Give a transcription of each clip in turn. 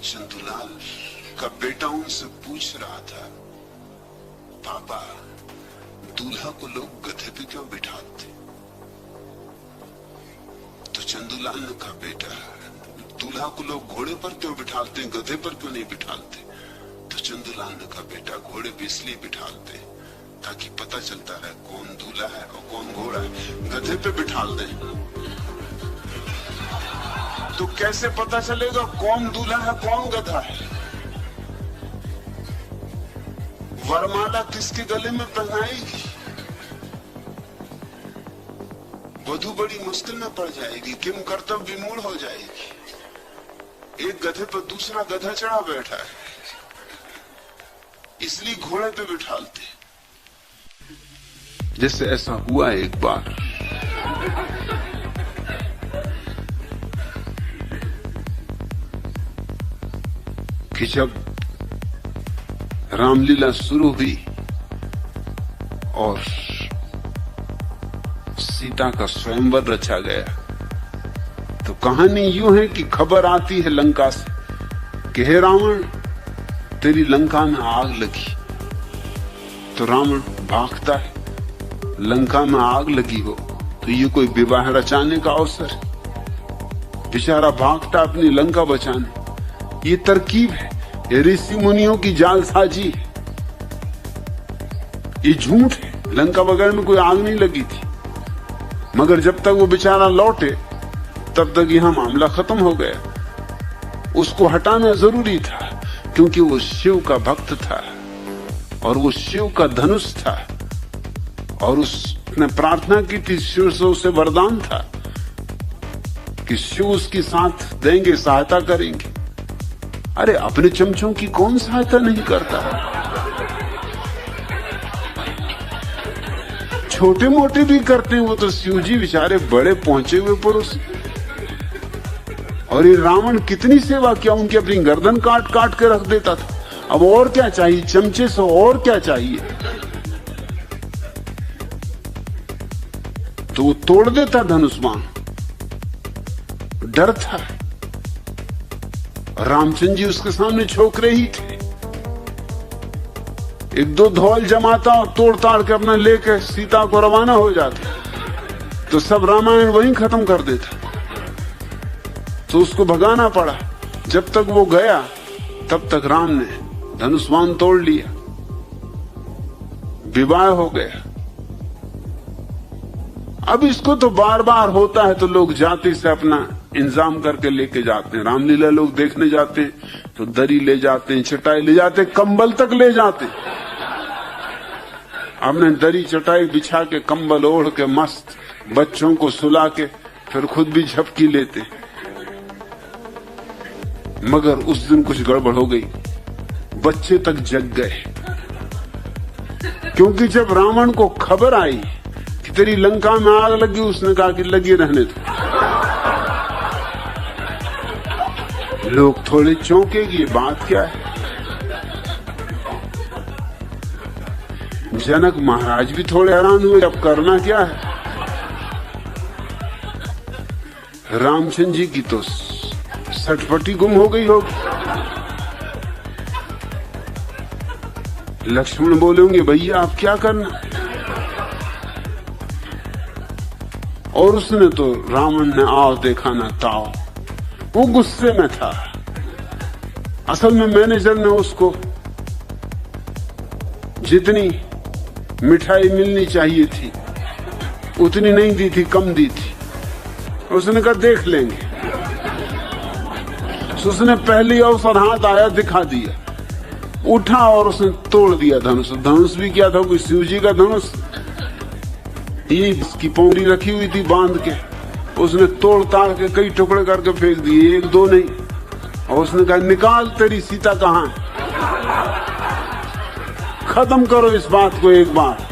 चंदूलाल का बेटा उनसे पूछ रहा था, पापा दूल्हा को लोग गधे पे क्यों बिठाते? तो चंदूलाल ने कहा, बेटा दूल्हा को लोग घोड़े पर क्यों बिठाते हैं, गधे पर क्यों नहीं बिठाते? तो चंदूलाल ने कहा, बेटा घोड़े पे इसलिए बिठाते ताकि पता चलता रहे कौन दूल्हा है और कौन घोड़ा है। गधे पे बिठाल दे तो कैसे पता चलेगा कौन दूल्हा है कौन गधा है? वरमाला किसके गले में पहनाएगी? वधू बड़ी मुश्किल में पड़ जाएगी, किम कर्तव्य विमूढ़ हो जाएगी। एक गधे पर दूसरा गधा चढ़ा बैठा है, इसलिए घोड़े पे बिठालते। जैसे ऐसा हुआ एक बार, कि जब रामलीला शुरू हुई और सीता का स्वयंवर रचा गया, तो कहानी यूं है कि खबर आती है लंका से कि हे रावण, तेरी लंका में आग लगी। तो रावण भागता है, लंका में आग लगी हो तो ये कोई विवाह रचाने का अवसर? बेचारा भागता अपनी लंका बचाने। ये तरकीब है, ये ऋषि मुनियों की जालसाजी है, ये झूठ है। लंका वगैरह में कोई आग नहीं लगी थी, मगर जब तक वो बेचारा लौटे तब तक यहां मामला खत्म हो गया। उसको हटाना जरूरी था, क्योंकि वो शिव का भक्त था और वो शिव का धनुष था, और उसने प्रार्थना की थी, शिव से उसे वरदान था कि शिव उसकी साथ देंगे, सहायता करेंगे। अरे अपने चमचों की कौन सहायता नहीं करता? छोटे मोटे भी करते हैं, वो तो शिव जी बेचारे बड़े पहुंचे हुए पुरुष। और ये रावण कितनी सेवा किया, उनकी अपनी गर्दन काट काट के रख देता था। अब और क्या चाहिए, चमचे से और क्या चाहिए? तो वो तोड़ देता धनुष्मान। डर था, रामचंद्र जी उसके सामने छोकरे ही थे। एक दो धौल जमाता और तोड़ ताड़ के अपना लेकर सीता को रवाना हो जाता, तो सब रामायण वहीं खत्म कर देता। तो उसको भगाना पड़ा। जब तक वो गया तब तक राम ने धनुष्मान तोड़ लिया, विवाह हो गया। अब इसको तो बार बार होता है, तो लोग जाति से अपना इंतजाम करके लेके जाते हैं। रामलीला लोग देखने जाते हैं तो दरी ले जाते हैं, चटाई ले जाते हैं, कंबल तक ले जाते हैं। अपने दरी चटाई बिछा के, कंबल ओढ़ के, मस्त बच्चों को सुला के फिर खुद भी झपकी लेते। मगर उस दिन कुछ गड़बड़ हो गई, बच्चे तक जग गए। क्योंकि जब रावण को खबर आई कि तेरी लंका में आग लगी, उसने कहा कि लगी रहने दो। लोग थोड़े चौंके कि ये बात क्या है। जनक महाराज भी थोड़े हैरान हुए, अब करना क्या है। रामचंद्र जी की तो सटपटी गुम हो गई होगी। लक्ष्मण बोले होंगे, भैया आप क्या करना। और उसने तो, रावण ने आओ देखा ना ताओ, वो गुस्से में था। असल में मैनेजर ने उसको जितनी मिठाई मिलनी चाहिए थी उतनी नहीं दी थी, कम दी थी। उसने कहा देख लेंगे। उसने पहली अवसर हाथ आया दिखा दिया, उठा और उसने तोड़ दिया धनुष। धनुष भी क्या था, कोई शिव जी का धनुष। ये इसकी पौड़ी रखी हुई थी बांध के, उसने तोड़ ताड़ के कई टुकड़े करके फेंक दिए, एक दो नहीं। और उसने कहा निकाल, तेरी सीता कहां है, खत्म करो इस बात को एक बार।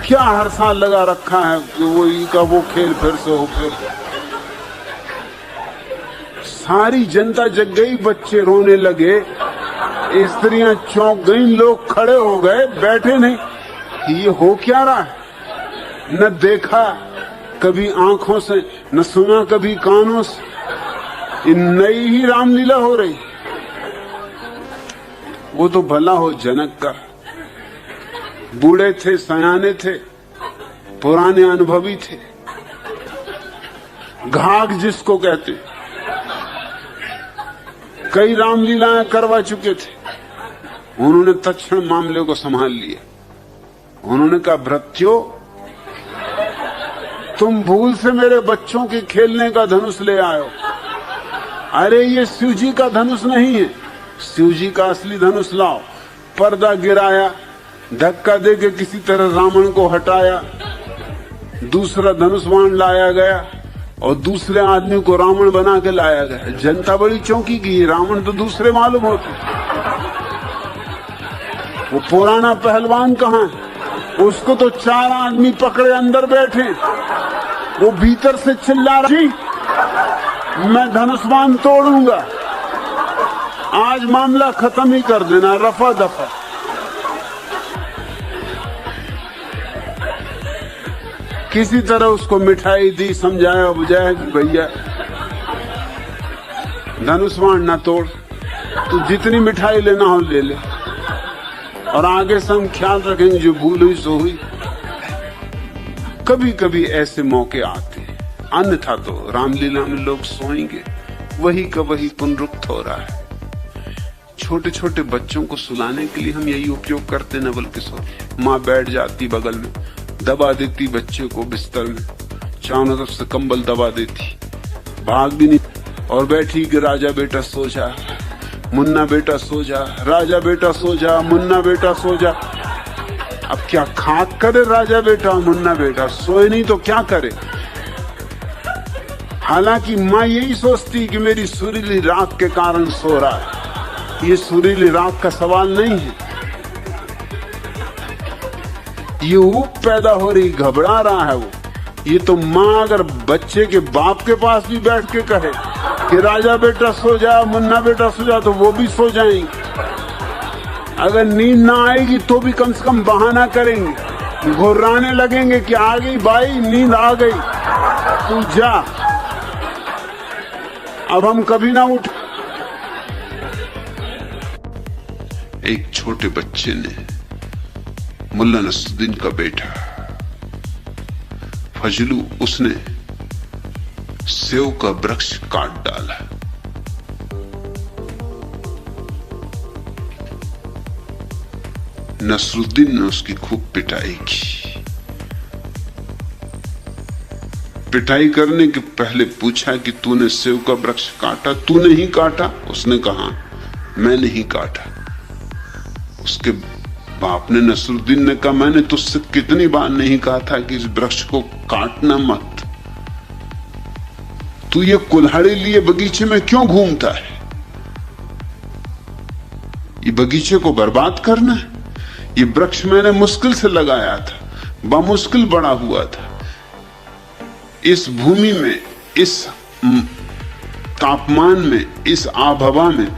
क्या हर साल लगा रखा है कि वो खेल फिर से हो। फिर सारी जनता जग गई, बच्चे रोने लगे, स्त्रियां चौंक गई, लोग खड़े हो गए, बैठे नहीं कि ये हो क्या रहा है। न देखा कभी आंखों से, न सुना कभी कानों से, इन नई ही रामलीला हो रही। वो तो भला हो जनक का, बूढ़े थे, सयाने थे, पुराने अनुभवी थे, घाघ जिसको कहते, कई रामलीलाएं करवा चुके थे। उन्होंने तत्क्षण मामले को संभाल लिया। उन्होंने कहा, भृत्यो, तुम भूल से मेरे बच्चों के खेलने का धनुष ले आयो। अरे ये शिव जी का धनुष नहीं है, शिव जी का असली धनुष लाओ। पर्दा गिराया, धक्का देके किसी तरह रावण को हटाया, दूसरा धनुष बाण लाया गया और दूसरे आदमी को रावण बना के लाया गया। जनता बड़ी चौंकी की, रावण तो दूसरे मालूम होते। वो पुराना पहलवान कहाँ है? उसको तो 4 आदमी पकड़े अंदर बैठे, वो भीतर से चिल्ला रही, मैं धनुष्बाण तोड़ूंगा, आज मामला खत्म ही कर देना, रफा दफा। किसी तरह उसको मिठाई दी, समझाया बुझाया कि भैया धनुष्बाण ना तोड़, तू जितनी मिठाई लेना हो ले ले, और आगे से हम ख्याल रखेंगे, जो भूल हुई सो हुई। कभी कभी ऐसे मौके आते हैं, अन्यथा तो रामलीला में लोग सोएंगे, वही का वही पुनरुक्त हो रहा है। छोटे छोटे बच्चों को सुलाने के लिए हम यही उपयोग करते न, बल्कि माँ बैठ जाती बगल में, दबा देती बच्चे को बिस्तर में, चारों तरफ से कंबल दबा देती, भाग भी नहीं, और बैठी कि राजा बेटा सो जा, मुन्ना बेटा सो जा, राजा बेटा सो जा, मुन्ना बेटा सो जा। अब क्या खाक करे राजा बेटा मुन्ना बेटा, सोए नहीं तो क्या करे। हालांकि माँ यही सोचती कि मेरी सुरीली रात के कारण सो रहा है। ये सुरीली रात का सवाल नहीं है, ये ऊप पैदा हो रही, घबरा रहा है वो। ये तो माँ अगर बच्चे के बाप के पास भी बैठ के कहे कि राजा बेटा सो जा, मुन्ना बेटा सो जा, तो वो भी सो जाएंगे। अगर नींद ना आएगी तो भी कम से कम बहाना करेंगे, घुर्राने लगेंगे कि आ गई बाई, नींद आ गई, तू जा, अब हम कभी ना उठ। एक छोटे बच्चे ने, मुल्ला नसरुद्दीन का बेटा फजलू, उसने सेव का वृक्ष काट डाला। नसरुद्दीन ने उसकी खूब पिटाई की। पिटाई करने के पहले पूछा कि तूने सेव का वृक्ष काटा? तूने ही काटा? उसने कहा मैं नहीं काटा। उसके बाप ने, नसरुद्दीन ने कहा, मैंने तुझसे कितनी बार नहीं कहा था कि इस वृक्ष को काटना मत, तू ये कुल्हाड़ी लिए बगीचे में क्यों घूमता है? ये बगीचे को बर्बाद करना है? ये वृक्ष मैंने मुश्किल से लगाया था, बामुश्किल बड़ा हुआ था। इस भूमि में, इस तापमान में, इस आबहवा में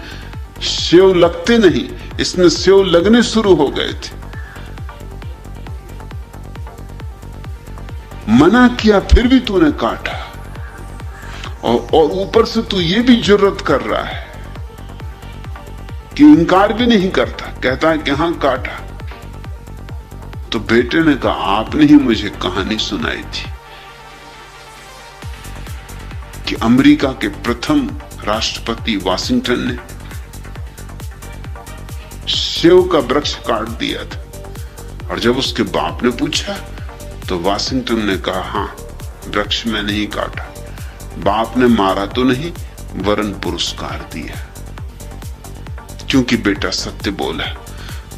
सेव लगते नहीं, इसमें सेव लगने शुरू हो गए थे। मना किया फिर भी तूने काटा, और ऊपर से तू ये भी जुर्रत कर रहा है कि इनकार भी नहीं करता, कहता है कि हां काटा। तो बेटे ने कहा, आपने ही मुझे कहानी सुनाई थी कि अमेरिका के प्रथम राष्ट्रपति वाशिंगटन ने सेव का वृक्ष काट दिया था, और जब उसके बाप ने पूछा तो वाशिंगटन ने कहा, हां वृक्ष में नहीं काटा। बाप ने मारा तो नहीं, वरन पुरस्कार दिया, क्योंकि बेटा सत्य बोला।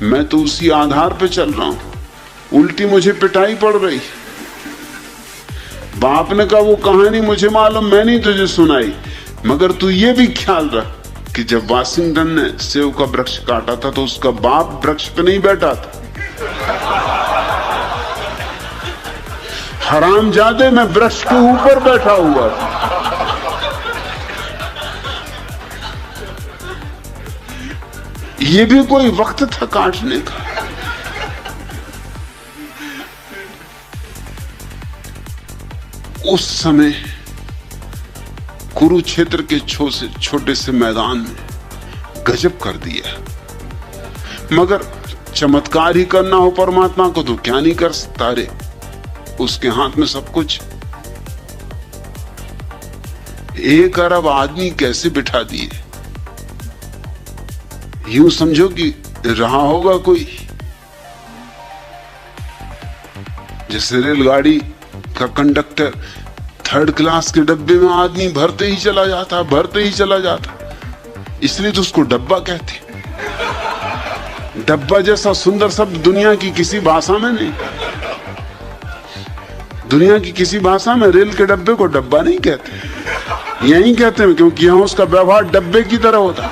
मैं तो उसी आधार पे चल रहा हूं, उल्टी मुझे पिटाई पड़ रही। बाप ने कहा, वो कहानी मुझे मालूम, मैं नहीं तुझे सुनाई, मगर तू ये भी ख्याल रख कि जब वाशिंगटन ने सेव का वृक्ष काटा था तो उसका बाप वृक्ष पे नहीं बैठा था। हरामजादे, मैं वृक्ष के ऊपर बैठा हुआ था। ये भी कोई वक्त था काटने का। उस समय कुरुक्षेत्र के छोटे से मैदान में गजब कर दिया। मगर चमत्कार ही करना हो परमात्मा को तो क्या नहीं कर सकता रे, उसके हाथ में सब कुछ। 1 अरब आदमी कैसे बिठा दिए, यूं समझो कि रहा होगा कोई, जैसे रेलगाड़ी का कंडक्टर 3rd क्लास के डब्बे में आदमी भरते ही चला जाता, इसलिए तो उसको डब्बा कहते। डब्बा जैसा सुंदर शब्द दुनिया की किसी भाषा में नहीं, दुनिया की किसी भाषा में रेल के डब्बे को डब्बा नहीं कहते, यही कहते हैं क्योंकि यहां उसका व्यवहार डब्बे की तरह होता है,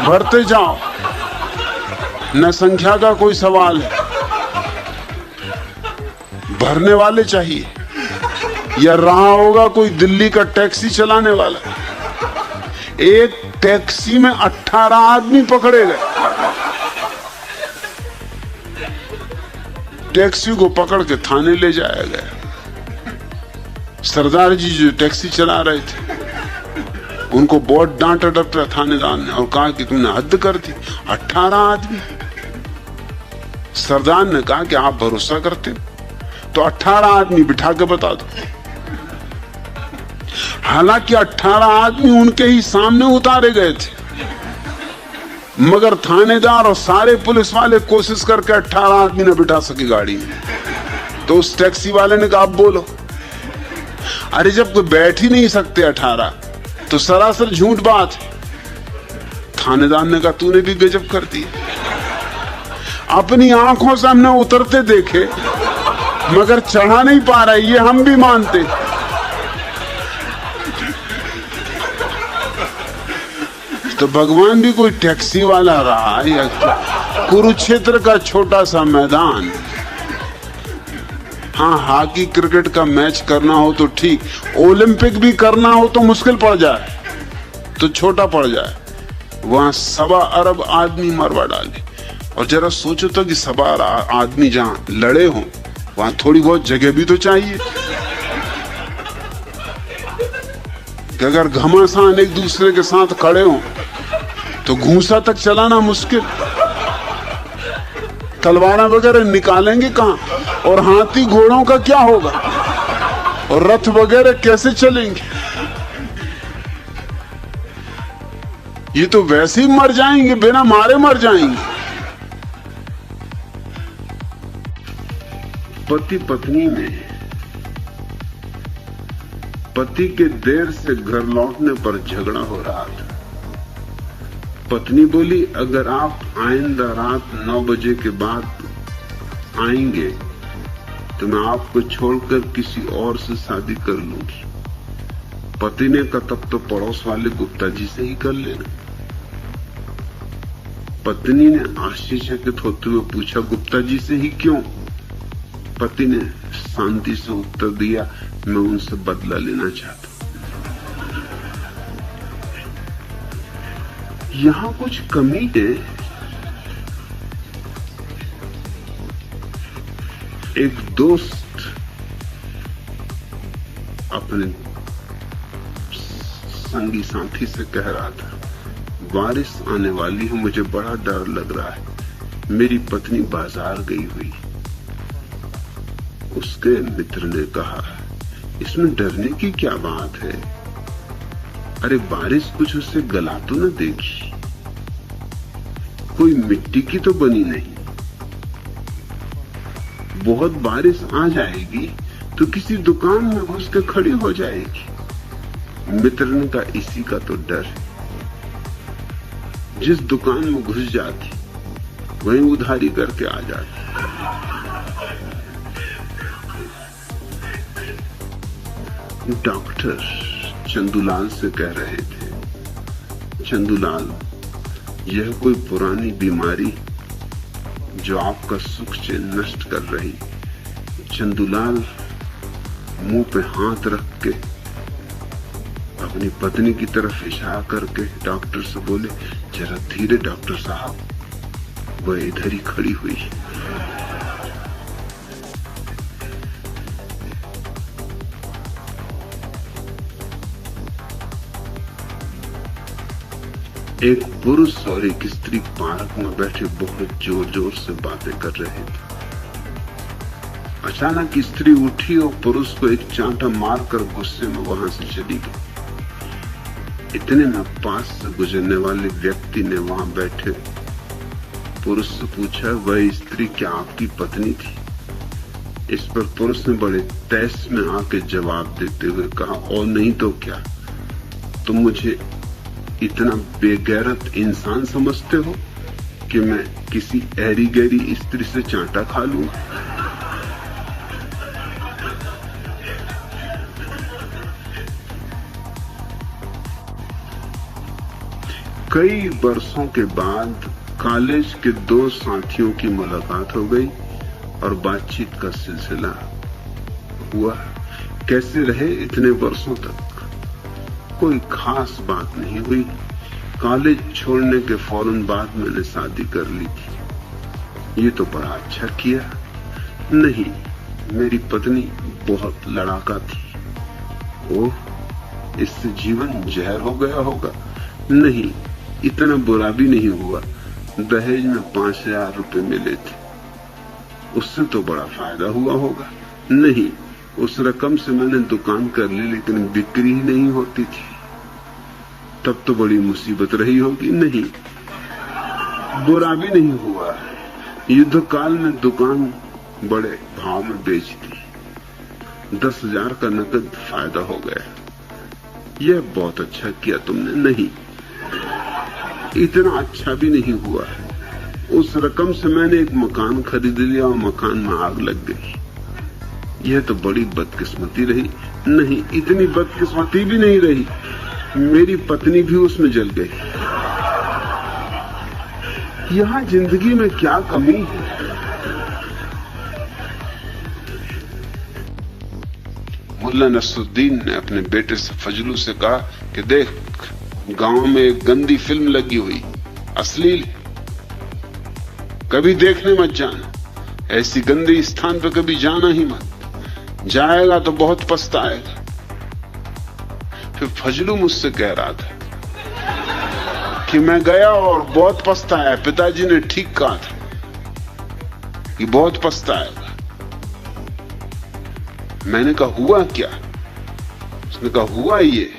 भरते जाओ, न संख्या का कोई सवाल है, भरने वाले चाहिए। या रहा होगा कोई दिल्ली का टैक्सी चलाने वाला, एक टैक्सी में 18 आदमी पकड़े गए, टैक्सी को पकड़ के थाने ले जाया गया। सरदार जी जो टैक्सी चला रहे थे उनको बहुत डांटा डपटा थानेदार ने और कहा कि तुमने हद कर दी, 18 आदमी। सरदार ने कहा कि आप भरोसा करते हो तो 18 आदमी बिठा के बता दो। हालांकि 18 आदमी उनके ही सामने उतारे गए थे, मगर थानेदार और सारे पुलिस वाले कोशिश करके 18 आदमी न बिठा सके गाड़ी में। तो उस टैक्सी वाले ने कहा आप बोलो। अरे जब कोई बैठ ही नहीं सकते 18 तो सरासर झूठ बात है। थानेदार ने कहा तूने भी गजब कर दी, अपनी आंखों से हमने उतरते देखे मगर चढ़ा नहीं पा रहा, ये हम भी मानते। तो भगवान भी कोई टैक्सी वाला रहा या कुरुक्षेत्र का छोटा सा मैदान। हाँ, हॉकी क्रिकेट का मैच करना हो तो ठीक, ओलंपिक भी करना हो तो मुश्किल पड़ जाए, तो छोटा पड़ जाए। वहां 1.25 अरब आदमी मरवा डाले। और जरा सोचो तो कि 1.25 आदमी जहां लड़े हों वहां थोड़ी बहुत जगह भी तो चाहिए कि अगर घमासान एक दूसरे के साथ खड़े हों तो घूंसा तक चलाना मुश्किल, तलवारा वगैरह निकालेंगे कहां, और हाथी घोड़ों का क्या होगा, और रथ वगैरह कैसे चलेंगे। ये तो वैसे ही मर जाएंगे, बिना मारे मर जाएंगे। पति पत्नी में पति के देर से घर लौटने पर झगड़ा हो रहा था। पत्नी बोली अगर आप आइंदा रात 9 बजे के बाद आएंगे तो मैं आपको छोड़कर किसी और से शादी कर लूंगी। पति ने कहा तब तो पड़ोस वाले गुप्ता जी से ही कर लेना। पत्नी ने आश्चर्यचकित होते हुए पूछा गुप्ता जी से ही क्यों? पति ने शांति से उत्तर दिया मैं उनसे बदला लेना चाहता हूं। यहां कुछ कमी है। एक दोस्त अपने संगी साथी से कह रहा था बारिश आने वाली है, मुझे बड़ा डर लग रहा है, मेरी पत्नी बाजार गई हुई। उसके मित्र ने कहा इसमें डरने की क्या बात है, अरे बारिश कुछ उससे गला तो न देगी, कोई मिट्टी की तो बनी नहीं, बहुत बारिश आ जाएगी तो किसी दुकान में घुस के खड़ी हो जाएगी। मित्र ने कहा इसी का तो डर है, जिस दुकान में घुस जाती वहीं उधारी करके आ जाती। डॉक्टर चंदूलाल से कह रहे थे चंदूलाल यह कोई पुरानी बीमारी जो आपका सुख चैन नष्ट कर रही। चंदूलाल मुंह पे हाथ रख के अपनी पत्नी की तरफ इशारा करके डॉक्टर से बोले जरा धीरे डॉक्टर साहब, वह इधर ही खड़ी हुई है। एक पुरुष और एक स्त्री पार्क में बैठे बहुत जोर जोर से बातें कर रहे थे। अचानक स्त्री उठी और पुरुष को एक चांटा मारकर गुस्से में वहां से चली गई। इतने में पास से गुजरने वाले व्यक्ति ने वहां बैठे पुरुष से पूछा, वह स्त्री क्या आपकी पत्नी थी? इस पर पुरुष ने बड़े तैस में आके जवाब देते हुए कहा, और नहीं तो क्या, तुम मुझे इतना बेगैरत इंसान समझते हो कि मैं किसी ऐरी गैरी स्त्री से चांटा खा लूं? कई वर्षों के बाद कॉलेज के दो साथियों की मुलाकात हो गई और बातचीत का सिलसिला हुआ। कैसे रहे इतने वर्षों तक? कोई खास बात नहीं हुई। कॉलेज छोड़ने के फौरन बाद मैंने शादी कर ली थी। ये तो बड़ा अच्छा किया। नहीं, मेरी पत्नी बहुत लड़ाका थी। ओह, इससे जीवन जहर हो गया होगा। नहीं, इतना बुरा भी नहीं हुआ। दहेज में 5,000 रुपए मिले थे, उससे तो बड़ा फायदा हुआ होगा। नहीं, उस रकम से मैंने दुकान कर ली, लेकिन बिक्री ही नहीं होती थी, तब तो बड़ी मुसीबत रही होगी। नहीं, बुरा भी नहीं हुआ। युद्ध काल में दुकान बड़े भाव में बेच दी, 10,000 का नकद फायदा हो गया। यह बहुत अच्छा किया तुमने। नहीं, इतना अच्छा भी नहीं हुआ। उस रकम से मैंने एक मकान खरीद लिया और मकान में आग लग गई। यह तो बड़ी बदकिस्मती रही। नहीं, इतनी बदकिस्मती भी नहीं रही, मेरी पत्नी भी उसमें जल गई। यहां जिंदगी में क्या कमी है? मुल्ला नसरुद्दीन ने अपने बेटे से फजलू से कहा कि देख, गांव में एक गंदी फिल्म लगी हुई, अश्लील, कभी देखने मत जाना। ऐसी गंदी स्थान पर कभी जाना ही मत, जाएगा तो बहुत पछताएगा। फिर फजलू मुझसे कह रहा था कि मैं गया और बहुत पछताया, पिताजी ने ठीक कहा था कि बहुत पछताएगा। मैंने कहा हुआ क्या? उसने कहा हुआ ये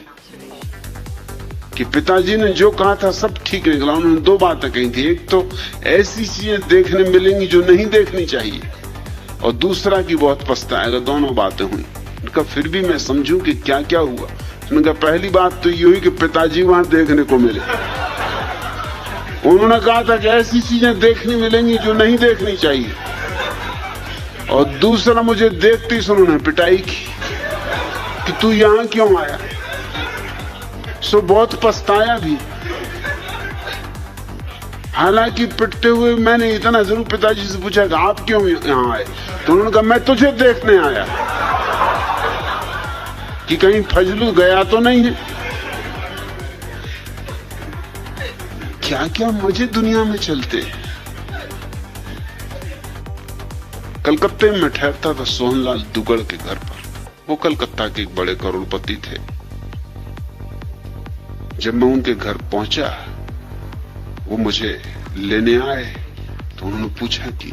कि पिताजी ने जो कहा था सब ठीक निकला। उन्होंने दो बातें कही थी, एक तो ऐसी चीजें देखने मिलेंगी जो नहीं देखनी चाहिए, और दूसरा कि बहुत पछताएगा। दोनों बातें हुई। उनका फिर भी मैं समझूं कि क्या क्या हुआ। उन्होंने कहा पहली बात तो ये हुई कि पिताजी वहां देखने को मिले। उन्होंने कहा था कि ऐसी चीजें देखने मिलेंगी जो नहीं देखनी चाहिए, और दूसरा मुझे देखते ही उन्होंने पिटाई की कि तू यहां क्यों आया। सो बहुत पछताया भी। हालांकि पिटते हुए मैंने इतना जरूर पिताजी से पूछा कि आप क्यों यहां आए, तो उन्होंने कहा मैं तुझे देखने आया कि कहीं फजलू गया तो नहीं है। क्या क्या मजे दुनिया में चलते हैं। कलकत्ते में ठहरता था सोहनलाल दुगड़ के घर पर। वो कलकत्ता के एक बड़े करोड़पति थे। जब मैं उनके घर पहुंचा, वो मुझे लेने आए, तो उन्होंने पूछा कि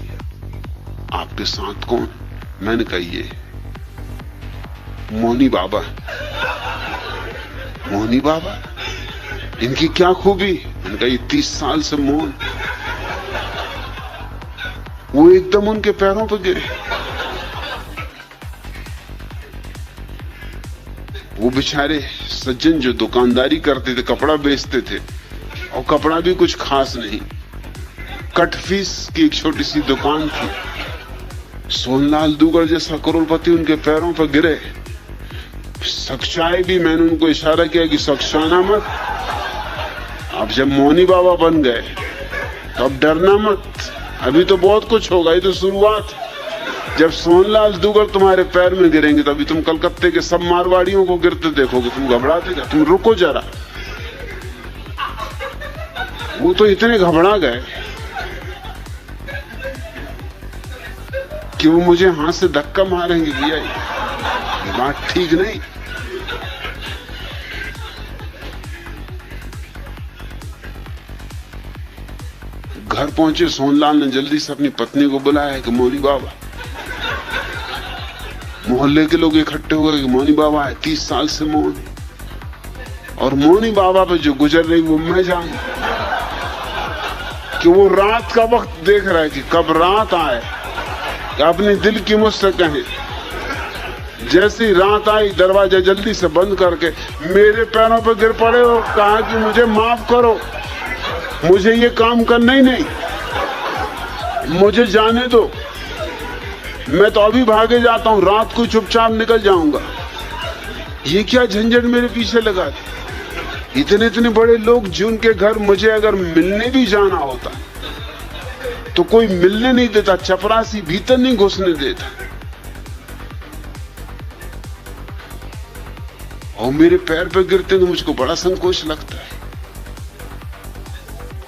आपके साथ कौन? मैंने कहा ये मोहनी बाबा। मोहनी बाबा, इनकी क्या खूबी? मैंने कहा ये 30 साल से मौन। वो एकदम उनके पैरों पर गिरे। वो बेचारे सज्जन जो दुकानदारी करते थे, कपड़ा बेचते थे, और कपड़ा भी कुछ खास नहीं, कट फीस की एक छोटी सी दुकान थी। सोहनलाल दुगड़ जैसा करोड़पति उनके पैरों पर गिरे। सख्चाए भी। मैंने उनको इशारा किया कि सख्शाना मत। अब जब मोहनी बाबा बन गए तो अब डरना मत, अभी तो बहुत कुछ होगा, ये तो शुरुआत। जब सोहनलाल दुगड़ तुम्हारे पैर में गिरेंगे तो अभी तुम कलकत्ते के सब मारवाड़ियों को गिरते देखोगे, तुम घबराते जा। तुम रुको जरा। वो तो इतने घबरा गए कि वो मुझे हाथ से धक्का मारेंगे। भैया ये बात ठीक नहीं। घर पहुंचे, सोनलाल ने जल्दी से अपनी पत्नी को बुलाया कि मोनी बाबा। मोहल्ले के लोग इकट्ठे हो गए कि मोनी बाबा है, 30 साल से मौन। और मोनी बाबा पे जो गुजर रही वो मैं जानू कि वो रात का वक्त देख रहा है कि कब रात आए, अपने दिल की मुझसे कहें। जैसी रात आई, दरवाजा जल्दी से बंद करके मेरे पैरों पर गिर पड़े और कहा कि मुझे माफ करो, मुझे ये काम करना ही नहीं, मुझे जाने दो, मैं तो अभी भागे जाता हूं, रात को चुपचाप निकल जाऊंगा। ये क्या झंझट मेरे पीछे लगा दी। इतने इतने बड़े लोग जिनके घर मुझे अगर मिलने भी जाना होता तो कोई मिलने नहीं देता, चपरासी भीतर नहीं घुसने देता। और मेरे पैर पे गिरते तो मुझको बड़ा संकोच लगता है।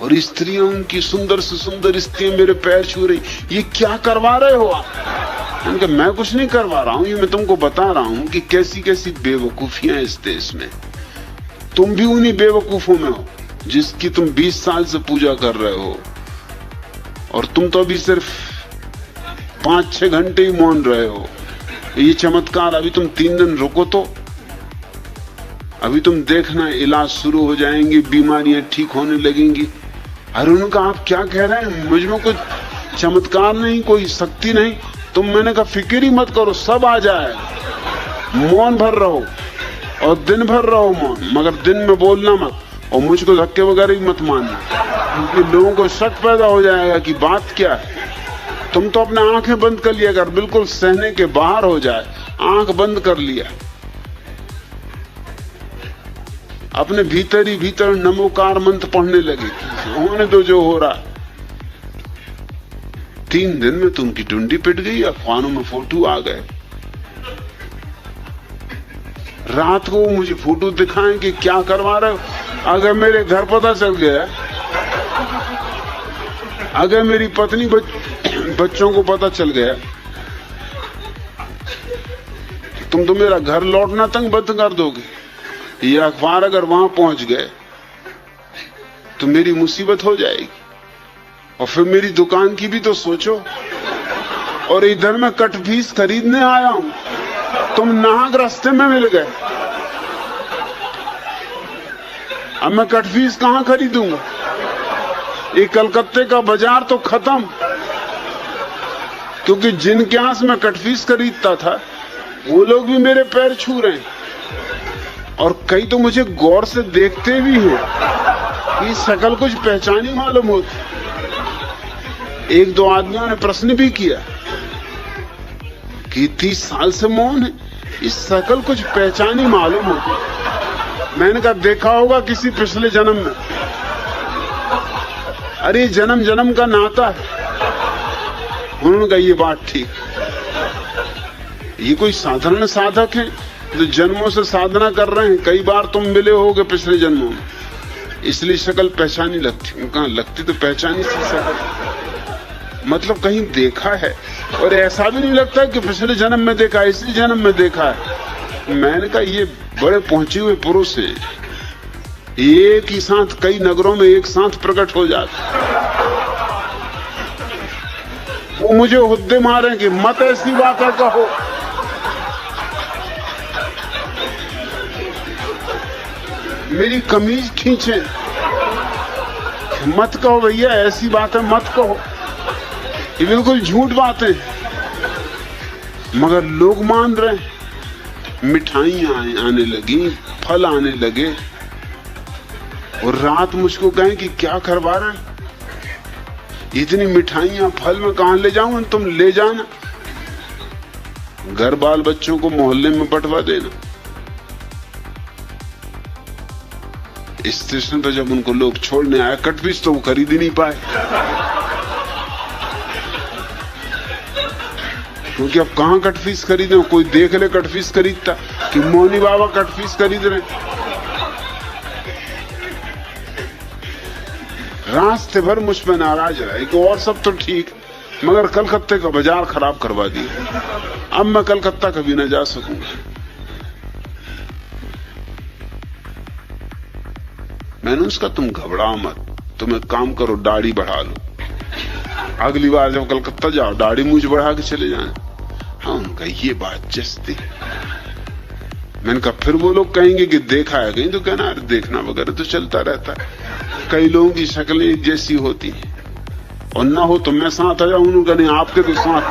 और स्त्रियां, उनकी सुंदर से सुंदर स्त्रियां मेरे पैर छू रही, ये क्या करवा रहे हो आप? मैं कुछ नहीं करवा रहा हूं, ये मैं तुमको बता रहा हूं कि कैसी कैसी बेवकूफियां इस देश में। तुम भी उन्हीं बेवकूफों में हो जिसकी तुम 20 साल से पूजा कर रहे हो, और तुम तो अभी सिर्फ 5-6 घंटे ही मौन रहे हो। ये चमत्कार, अभी तुम 3 दिन रुको तो अभी तुम देखना इलाज शुरू हो जाएंगे, बीमारियां ठीक होने लगेंगी। अरे उनका आप क्या कह रहे हैं, मुझ में कुछ चमत्कार नहीं, कोई शक्ति नहीं। तुम, मैंने कहा फिक्र ही मत करो, सब आ जाए, मौन भर रहो और दिन भर रहो मौन, मगर दिन में बोलना मत और मुझको धक्के वगैरह भी मत मानना, क्योंकि लोगों को शक पैदा हो जाएगा कि बात क्या है। तुम तो अपने आंखें बंद कर लिया, अगर बिल्कुल सहने के बाहर हो जाए, आंख बंद कर लिया, अपने भीतर ही भीतर नमोकार मंत्र पढ़ने लगे, होने दो जो हो रहा। 3 दिन में तुमकी टुंडी पिट गई, अखबारों में फोटो आ गए। रात को मुझे फोटो दिखाएं कि क्या करवा रहे हो। अगर मेरे घर पता चल गया, अगर मेरी पत्नी बच्चों को पता चल गया, तुम तो मेरा घर लौटना तक बंद कर दोगे। ये अखबार अगर वहां पहुंच गए तो मेरी मुसीबत हो जाएगी। और फिर मेरी दुकान की भी तो सोचो। और इधर मैं कटफीस खरीदने आया हूं, तुम नाहक रास्ते में मिल गए। अब मैं कटफीस कहां खरीदूंगा? ये कलकत्ते का बाजार तो खत्म, क्योंकि जिनके यहां से मैं कटफीस खरीदता था वो लोग भी मेरे पैर छू रहे हैं। और कई तो मुझे गौर से देखते भी हैं, ये शक्ल कुछ पहचानी मालूम होती। 1-2 आदमियों ने प्रश्न भी किया कि 30 साल से मौन है, इस शक्ल कुछ पहचानी मालूम होती। मैंने कहा देखा होगा किसी पिछले जन्म में। अरे जन्म जन्म का नाता है। उन्होंने कहा ये बात ठीक, ये कोई साधारण साधक है जो जन्मों से साधना कर रहे हैं। कई बार तुम मिले होगे पिछले जन्मों में, इसलिए शक्ल पहचानी लगती। कहा लगती तो पहचानी सी शक्ल, मतलब कहीं देखा है। और ऐसा भी नहीं लगता कि पिछले जन्म में देखा, इसी जन्म में देखा है। मैंने कहा ये बड़े पहुंचे हुए पुरुष हैं, एक ही साथ कई नगरों में एक साथ प्रकट हो जाते। वो मुझे हुद्दे मारेंगे, मत ऐसी बातें कहो। मेरी कमीज खींचे, मत कहो भैया ऐसी बातें मत कहो, ये बिल्कुल झूठ बातें। मगर लोग मान रहे हैं। मिठाइयां आने लगी, फल आने लगे, और रात मुझको कहें कि क्या करवा रहे हैं, इतनी मिठाइयां फल में कहां ले जाऊं? तुम ले जाना, घर बाल बच्चों को मोहल्ले में बंटवा देना। स्टेशन पर जब उनको लोग छोड़ने आए, कटफीस तो वो खरीद ही नहीं पाए, क्योंकि अब कहां कटफीस खरीदे? कोई देख ले कटफीस खरीदता कि मोनी बाबा कटफीस खरीद रहे। रास्ते भर मुझ पर नाराज रहे कि और सब तो ठीक, मगर कलकत्ते का बाजार खराब करवा दिया। अब मैं कलकत्ता कभी न जा सकूंगा। मैंने उसका तुम घबराओ मत, तुम एक काम करो, दाढ़ी बढ़ा लो। अगली बार जब कलकत्ता जाओ दाढ़ी मूंछ बढ़ा के चले जाना। हाँ, उनका ये बात जचती। मैंने कहा फिर वो लोग कहेंगे कि देखा है कहीं, तो कहना अरे देखना वगैरह तो चलता रहता है, कई लोगों की शक्लें एक जैसी होती हैं, और ना हो तो मैं साथ आ जाऊं। उन्होंने नहीं, आपके तो साथ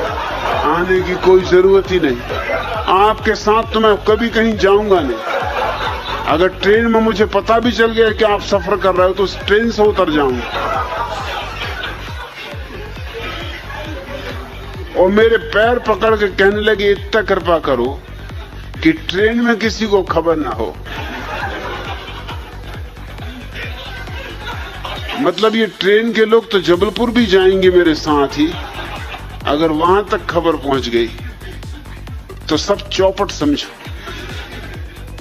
आने की कोई जरूरत ही नहीं, आपके साथ तो मैं कभी कहीं जाऊंगा नहीं। अगर ट्रेन में मुझे पता भी चल गया कि आप सफर कर रहे हो तो उस ट्रेन से उतर जाऊंगा, और मेरे पैर पकड़ के कहने लगे इतना कृपा करो कि ट्रेन में किसी को खबर ना हो। मतलब ये ट्रेन के लोग तो जबलपुर भी जाएंगे मेरे साथ ही, अगर वहां तक खबर पहुंच गई तो सब चौपट समझो।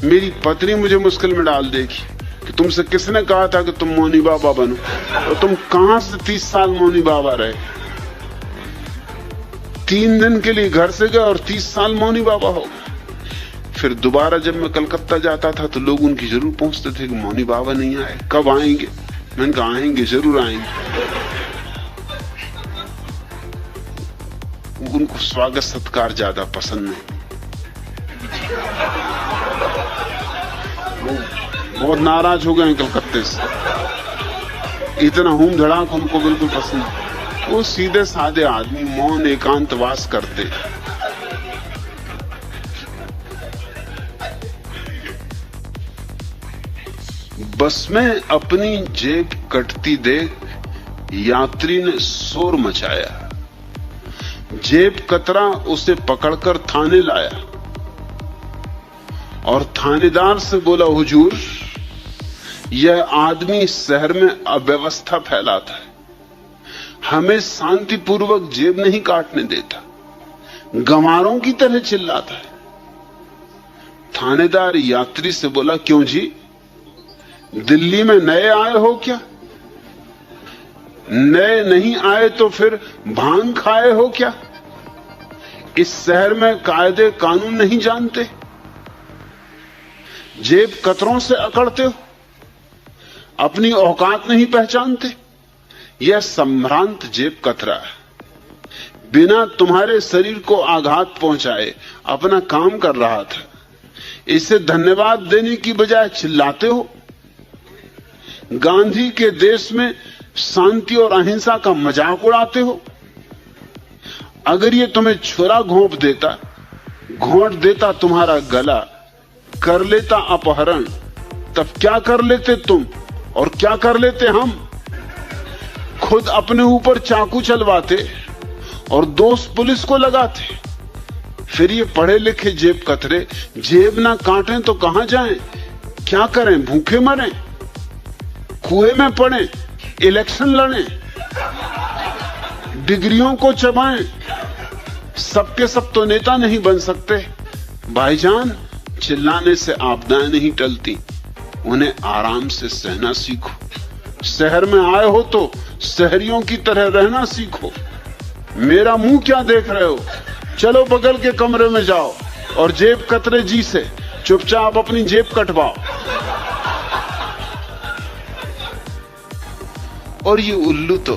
मेरी पत्नी मुझे मुश्किल में डाल देगी कि तुमसे किसने कहा था कि तुम मौनी बाबा बनो, और तुम कहां से 30 साल मौनी बाबा रहे। 3 दिन के लिए घर से गए और 30 साल मौनी बाबा हो गए। फिर दोबारा जब मैं कलकत्ता जाता था तो लोग उनकी जरूर पूछते थे कि मौनी बाबा नहीं आए, कब आएंगे। मैंने कहा आएंगे, जरूर आएंगे। उनको स्वागत सत्कार ज्यादा पसंद नहीं, वो बहुत नाराज हो गए कलकत्ते से, इतना हूम धड़ाक उनको बिल्कुल पसंद नहीं। वो सीधे साधे आदमी मौन एकांतवास करते। बस में अपनी जेब कटती देख यात्री ने शोर मचाया। जेब कतरा उसे पकड़कर थाने लाया और थानेदार से बोला, हुजूर, यह आदमी शहर में अव्यवस्था फैलाता है, हमें शांतिपूर्वक जेब नहीं काटने देता, गंवारों की तरह चिल्लाता है। थानेदार यात्री से बोला, क्यों जी, दिल्ली में नए आए हो क्या? नए नहीं आए तो फिर भांग खाए हो क्या? इस शहर में कायदे कानून नहीं जानते, जेब कतरों से अकड़ते हो, अपनी औकात नहीं पहचानते। यह संभ्रांत जेब कतरा है, बिना तुम्हारे शरीर को आघात पहुंचाए अपना काम कर रहा था, इसे धन्यवाद देने की बजाय चिल्लाते हो। गांधी के देश में शांति और अहिंसा का मजाक उड़ाते हो। अगर ये तुम्हें छुरा घोंप देता, घोंट देता तुम्हारा गला, कर लेता अपहरण, तब क्या कर लेते तुम और क्या कर लेते हम? खुद अपने ऊपर चाकू चलवाते और दोष पुलिस को लगाते। फिर ये पढ़े लिखे जेब कतरे जेब ना काटें तो कहां जाएं? क्या करें? भूखे मरें, कुएं में पड़े, इलेक्शन लड़ें, डिग्रियों को चबाएं? सबके सब तो नेता नहीं बन सकते। भाईजान, चिल्लाने से आपदाएं नहीं टलती, उन्हें आराम से सहना सीखो। शहर में आए हो तो शहरियों की तरह रहना सीखो। मेरा मुंह क्या देख रहे हो? चलो बगल के कमरे में जाओ और जेब कतरे जी से चुपचाप अपनी जेब कटवाओ। और ये उल्लू तो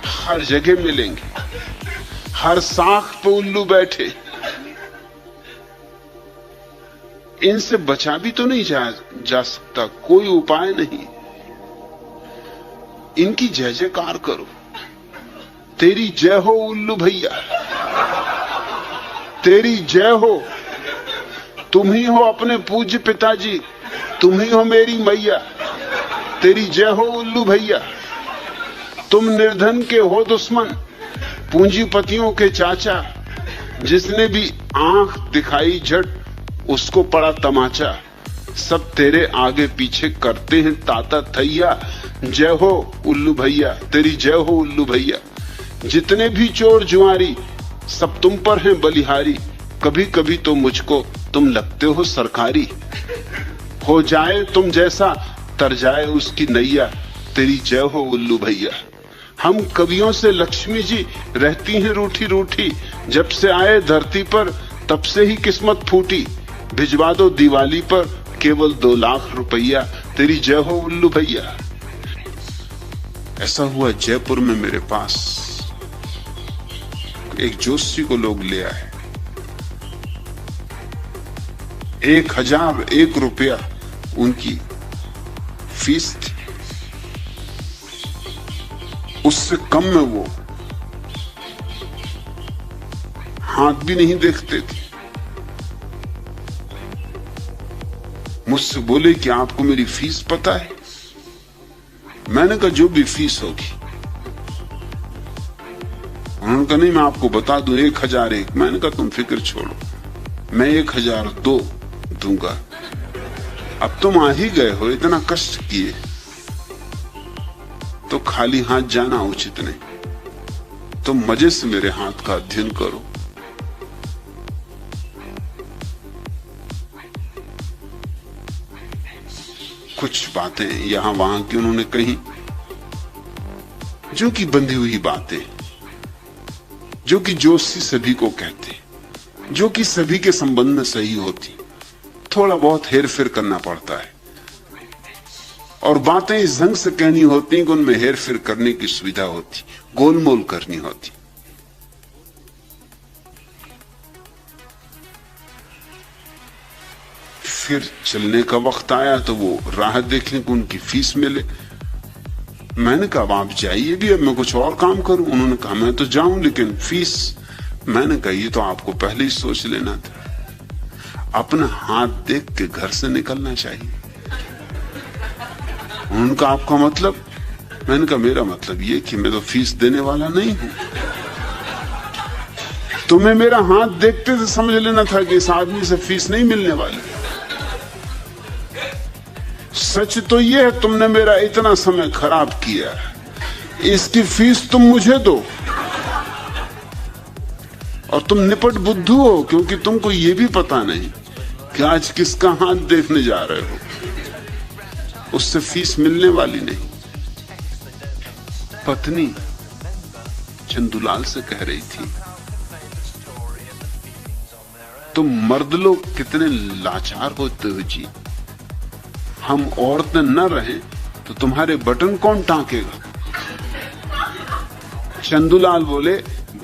हर जगह मिलेंगे, हर साख पे उल्लू बैठे। इनसे बचा भी तो नहीं जा सकता, कोई उपाय नहीं। इनकी जय जयकार करो, तेरी जय हो उल्लू भैया, तेरी जय हो। तुम ही हो अपने पूज्य पिताजी, तुम ही हो मेरी मैया, तेरी जय हो उल्लू भैया। तुम निर्धन के हो दुश्मन, पूंजीपतियों के चाचा, जिसने भी आंख दिखाई झट उसको पड़ा तमाचा। सब तेरे आगे पीछे करते हैं ताता थैया। जय हो उल्लू भैया, तेरी जय हो उल्लू भैया। जितने भी चोर जुआरी सब तुम पर हैं बलिहारी। कभी कभी तो मुझको तुम लगते हो सरकारी। हो जाए तुम जैसा तर जाए उसकी नैया, तेरी जय हो उल्लू भैया। हम कवियों से लक्ष्मी जी रहती हैं रूठी रूठी, जब से आए धरती पर तब से ही किस्मत फूटी। भिजवा दो दिवाली पर केवल 2 लाख रुपया, तेरी जय हो उल्लू भैया। ऐसा हुआ जयपुर में मेरे पास एक जोशी को लोग ले आए। 1001 रुपया उनकी फीस थी। उससे कम में वो हाथ भी नहीं देखते थे। मुझसे बोले कि आपको मेरी फीस पता है? मैंने कहा जो भी फीस होगी। उन्होंने कहा नहीं मैं आपको बता दूं 1001। मैंने कहा तुम फिक्र छोड़ो, मैं 1002 दूंगा। अब तुम आ ही गए हो, इतना कष्ट किए तो खाली हाथ जाना उचित नहीं। तुम मजे से मेरे हाथ का अध्ययन करो। कुछ बातें यहां वहां की उन्होंने कही, जो कि बंधी हुई बातें, जो कि जोशी सभी को कहते, जो कि सभी के संबंध में सही होती। थोड़ा बहुत हेर फेर करना पड़ता है और बातें इस ढंग से कहनी होती कि उनमें हेर फेर करने की सुविधा होती, गोलमोल करनी होती। फिर चलने का वक्त आया तो वो राह देखने को उनकी फीस मिले। मैंने कहा अब आप जाइए भी, अब मैं कुछ और काम करूं। उन्होंने कहा मैं तो जाऊं लेकिन फीस। मैंने कहा ये तो आपको पहले ही सोच लेना था, अपना हाथ देख के घर से निकलना चाहिए। उनका आपका मतलब? मैंने कहा मेरा मतलब ये कि मैं तो फीस देने वाला नहीं हूं। तुम्हें मेरा हाथ देखते से समझ लेना था कि इस आदमी से फीस नहीं मिलने वाली। सच तो ये है तुमने मेरा इतना समय खराब किया, इसकी फीस तुम मुझे दो। और तुम निपट बुद्धू हो, क्योंकि तुमको ये भी पता नहीं कि आज किसका हाथ देखने जा रहे हो। उससे फीस मिलने वाली नहीं। पत्नी चंदूलाल से कह रही थी तुम मर्द लोग कितने लाचार होते हो जी। हम औरतें न रहें तो तुम्हारे बटन कौन टांकेगा? चंदूलाल बोले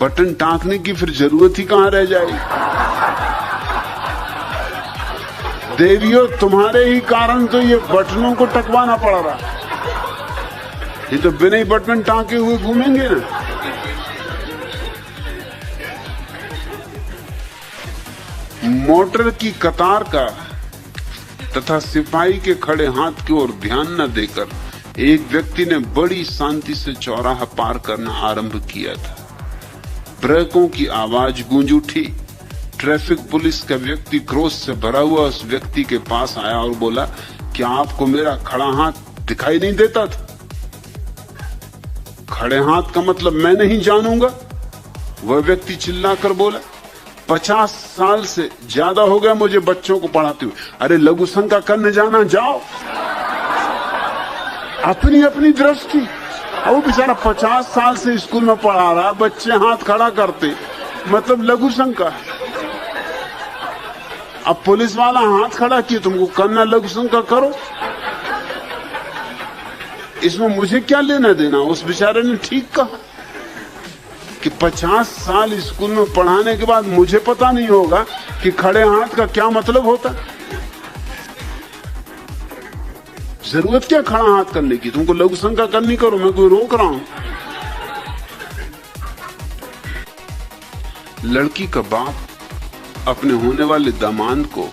बटन टांकने की फिर जरूरत ही कहां रह जाएगी। देवियों तुम्हारे ही कारण तो ये बटनों को टकवाना पड़ रहा। ये तो बिना ही बटन टांके हुए घूमेंगे ना। मोटर की कतार का तथा सिपाही के खड़े हाथ की ओर ध्यान न देकर एक व्यक्ति ने बड़ी शांति से चौराहा पार करना आरंभ किया था। ब्रेकों की आवाज गूंज उठी। ट्रैफिक पुलिस का व्यक्ति क्रोध से भरा हुआ उस व्यक्ति के पास आया और बोला, क्या आपको मेरा खड़ा हाथ दिखाई नहीं देता था? खड़े हाथ का मतलब मैं नहीं जानूंगा? वह व्यक्ति चिल्लाकर बोला, 50 साल से ज्यादा हो गया मुझे बच्चों को पढ़ाते हुए। अरे लघु शंका करने जाना जाओ, अपनी अपनी दृष्टि। वो बेचारा 50 साल से स्कूल में पढ़ा रहा, बच्चे हाथ खड़ा करते, मतलब लघु शंका। अब पुलिस वाला हाथ खड़ा किया, तुमको करना लघु शंका करो, इसमें मुझे क्या लेना देना। उस बेचारे ने ठीक कहा कि 50 साल स्कूल में पढ़ाने के बाद मुझे पता नहीं होगा कि खड़े हाथ का क्या मतलब होता। जरूरत क्या खड़ा हाथ करने की? तुमको लघु शंका करनी करो, मैं कोई रोक रहा हूं? लड़की का बाप अपने होने वाले दामाद को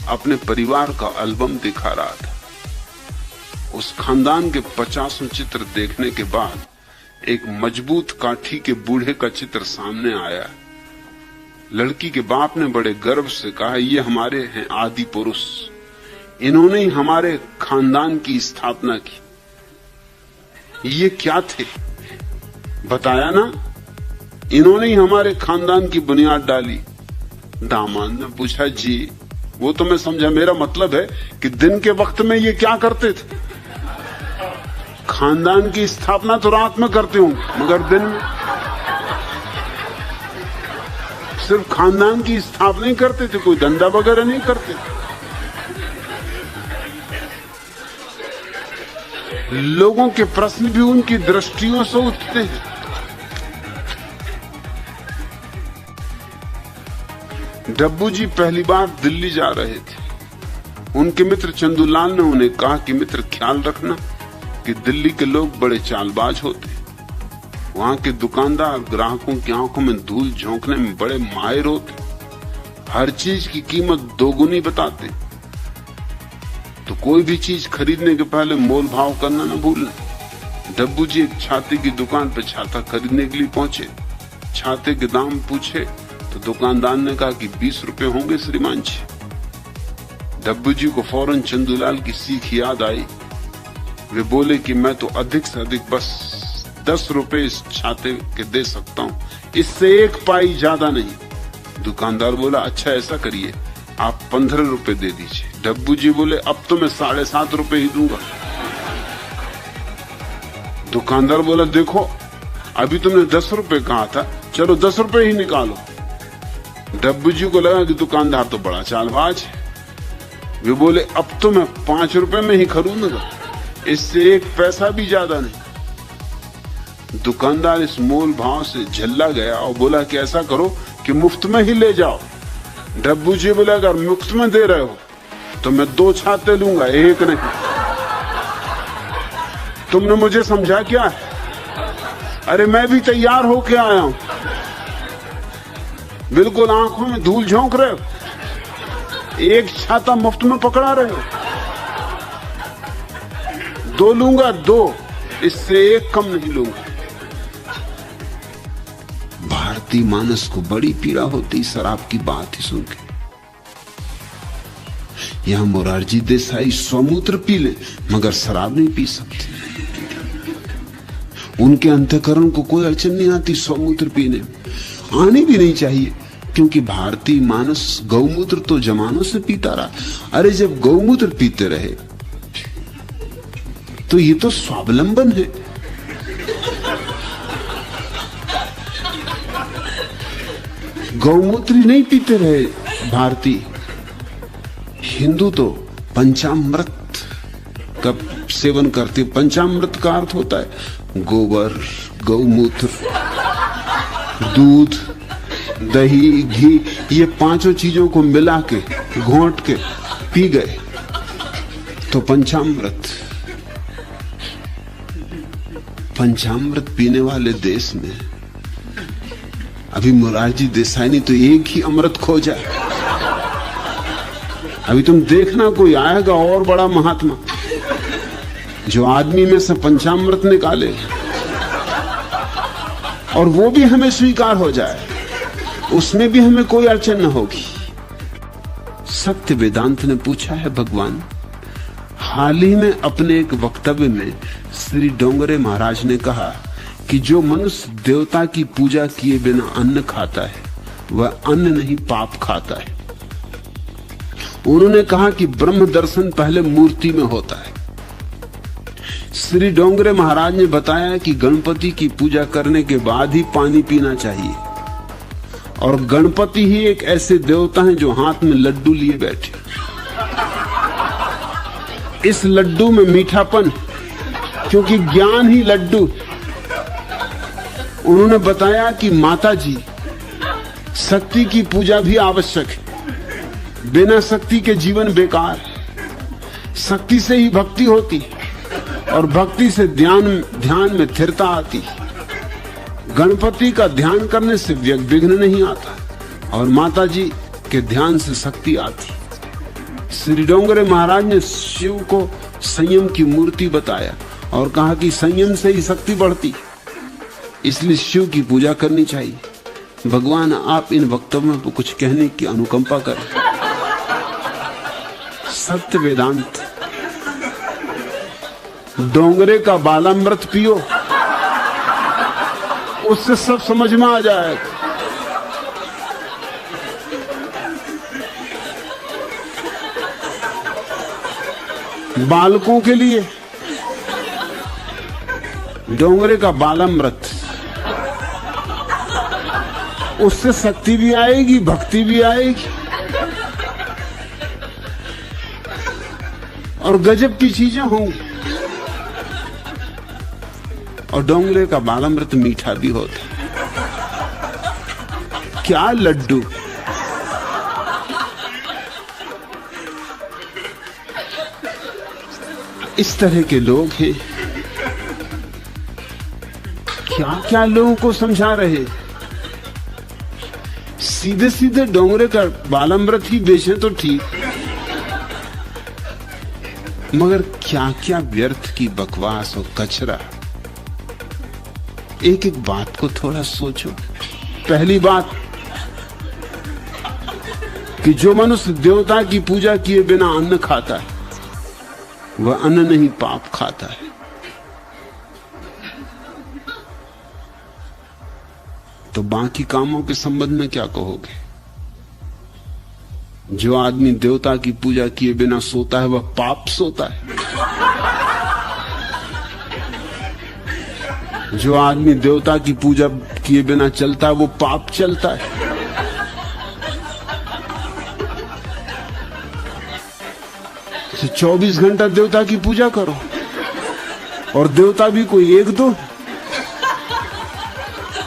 अपने परिवार का एल्बम दिखा रहा था। उस खानदान के 50 चित्र देखने के बाद एक मजबूत काठी के बूढ़े का चित्र सामने आया। लड़की के बाप ने बड़े गर्व से कहा, ये हमारे हैं आदि पुरुष, इन्होंने ही हमारे खानदान की स्थापना की। ये क्या थे बताया ना, इन्होंने ही हमारे खानदान की बुनियाद डाली। दामाद ने पूछा, जी वो तो मैं समझा, मेरा मतलब है कि दिन के वक्त में ये क्या करते थे? खानदान की स्थापना तो रात में करते हूं, मगर दिन में सिर्फ खानदान की स्थापना ही करते थे, कोई धंधा वगैरह नहीं करते। लोगों के प्रश्न भी उनकी दृष्टियों से उठते हैं। डब्बू जी पहली बार दिल्ली जा रहे थे। उनके मित्र चंदूलाल ने उन्हें कहा कि मित्र, ख्याल रखना कि दिल्ली के लोग बड़े चालबाज होते, वहां के दुकानदार ग्राहकों की आंखों में धूल झोंकने में बड़े माहिर होते, हर चीज की कीमत दोगुनी बताते, तो कोई भी चीज खरीदने के पहले मोल भाव करना न भूलना। डब्बू जी एक छाते की दुकान पर छाता खरीदने के लिए पहुंचे। छाते के दाम पूछे तो दुकानदार ने कहा कि 20 रुपए होंगे श्रीमान जी। डब्बू जी को फौरन चंदूलाल की सीख याद आई। वे बोले कि मैं तो अधिक से अधिक बस 10 रुपए इस छाते के दे सकता हूं, इससे 1 पाई ज्यादा नहीं। दुकानदार बोला, अच्छा ऐसा करिए, आप 15 रुपए दे दीजिए। डब्बू जी बोले, अब तो मैं 7.5 रुपए ही दूंगा। दुकानदार बोला, देखो अभी तुमने 10 रुपए कहा था, चलो 10 रुपए ही निकालो। डब्बू जी को लगा कि दुकानदार तो बड़ा चालबाज है। वे बोले, अब तो मैं 5 रुपए में ही खरीदूंगा, इससे 1 पैसा भी ज्यादा नहीं। दुकानदार इस मोल भाव से झल्ला गया और बोला कि ऐसा करो कि मुफ्त में ही ले जाओ। डब्बू जी बोले, अगर मुफ्त में दे रहे हो तो मैं 2 छाते लूंगा, 1 नहीं। तुमने मुझे समझा क्या है? अरे मैं भी तैयार होके आया हूं, बिल्कुल आंखों में धूल झोंक रहे हो, 1 छाता मुफ्त में पकड़ा रहे हो। 2 लूंगा, 2, इससे 1 कम नहीं लूंगा। भारतीय मानस को बड़ी पीड़ा होती शराब की बात ही सुन के। यहां मोरारजी देसाई स्वमूत्र पी ले मगर शराब नहीं पी सकते। उनके अंतःकरण को कोई अड़चन नहीं आती स्वमूत्र पीने में, आनी भी नहीं चाहिए, क्योंकि भारतीय मानस गौमूत्र तो जमानों से पीता रहा। अरे जब गौमूत्र पीते रहे तो ये तो स्वावलंबन है। गौमूत्र ही नहीं पीते रहे भारतीय। हिंदू तो पंचामृत का सेवन करते। पंचामृत का अर्थ होता है गोबर, गौमूत्र, दूध, दही, घी, ये 5 चीजों को मिला के घोंट के पी गए तो पंचामृत। पंचामृत पीने वाले देश में अभी मोरारजी देसाई ने तो 1 ही अमृत खोजा। अभी तुम देखना कोई आएगा और बड़ा महात्मा जो आदमी में से पंचामृत निकाले और वो भी हमें स्वीकार हो जाए, उसमें भी हमें कोई अड़चन न होगी। सत्य वेदांत ने पूछा है, भगवान हाल ही में अपने एक वक्तव्य में श्री डोंगरे महाराज ने कहा कि जो मनुष्य देवता की पूजा किए बिना अन्न खाता है वह अन्न नहीं पाप खाता है। उन्होंने कहा कि ब्रह्म दर्शन पहले मूर्ति में होता है। श्री डोंगरे महाराज ने बताया कि गणपति की पूजा करने के बाद ही पानी पीना चाहिए, और गणपति ही एक ऐसे देवता हैं जो हाथ में लड्डू लिए बैठे। इस लड्डू में मीठापन, क्योंकि ज्ञान ही लड्डू। उन्होंने बताया कि माता जी शक्ति की पूजा भी आवश्यक है, बिना शक्ति के जीवन बेकार है। शक्ति से ही भक्ति होती है और भक्ति से ध्यान में स्थिरता आती है। गणपति का ध्यान करने से विघ्न नहीं आता और माता जी के ध्यान से शक्ति आती। श्री डोंगरे महाराज ने शिव को संयम की मूर्ति बताया और कहा कि संयम से ही शक्ति बढ़ती, इसलिए शिव की पूजा करनी चाहिए। भगवान आप इन वक्तव्यों पर कुछ कहने की अनुकंपा करें। सत्य वेदांत। डोंगरे का बालामृत पियो, उससे सब समझ में आ जाएगा। बालकों के लिए डोंगरे का बालामृत, उससे शक्ति भी आएगी, भक्ति भी आएगी और गजब की चीजें होंगी। और डोंगरे का बालामृत मीठा भी होता। क्या लड्डू! इस तरह के लोग हैं। क्या क्या लोगों को समझा रहे। सीधे सीधे डोंगरे का बालामृत ही बेचें तो ठीक, मगर क्या क्या व्यर्थ की बकवास और कचरा। एक एक बात को थोड़ा सोचो। पहली बात कि जो मनुष्य देवता की पूजा किए बिना अन्न खाता है, वह अन्न नहीं पाप खाता है। तो बाकी कामों के संबंध में क्या कहोगे? जो आदमी देवता की पूजा किए बिना सोता है, वह पाप सोता है। जो आदमी देवता की पूजा किए बिना चलता है, वो पाप चलता है। तो 24 घंटा देवता की पूजा करो, और देवता भी कोई एक दो।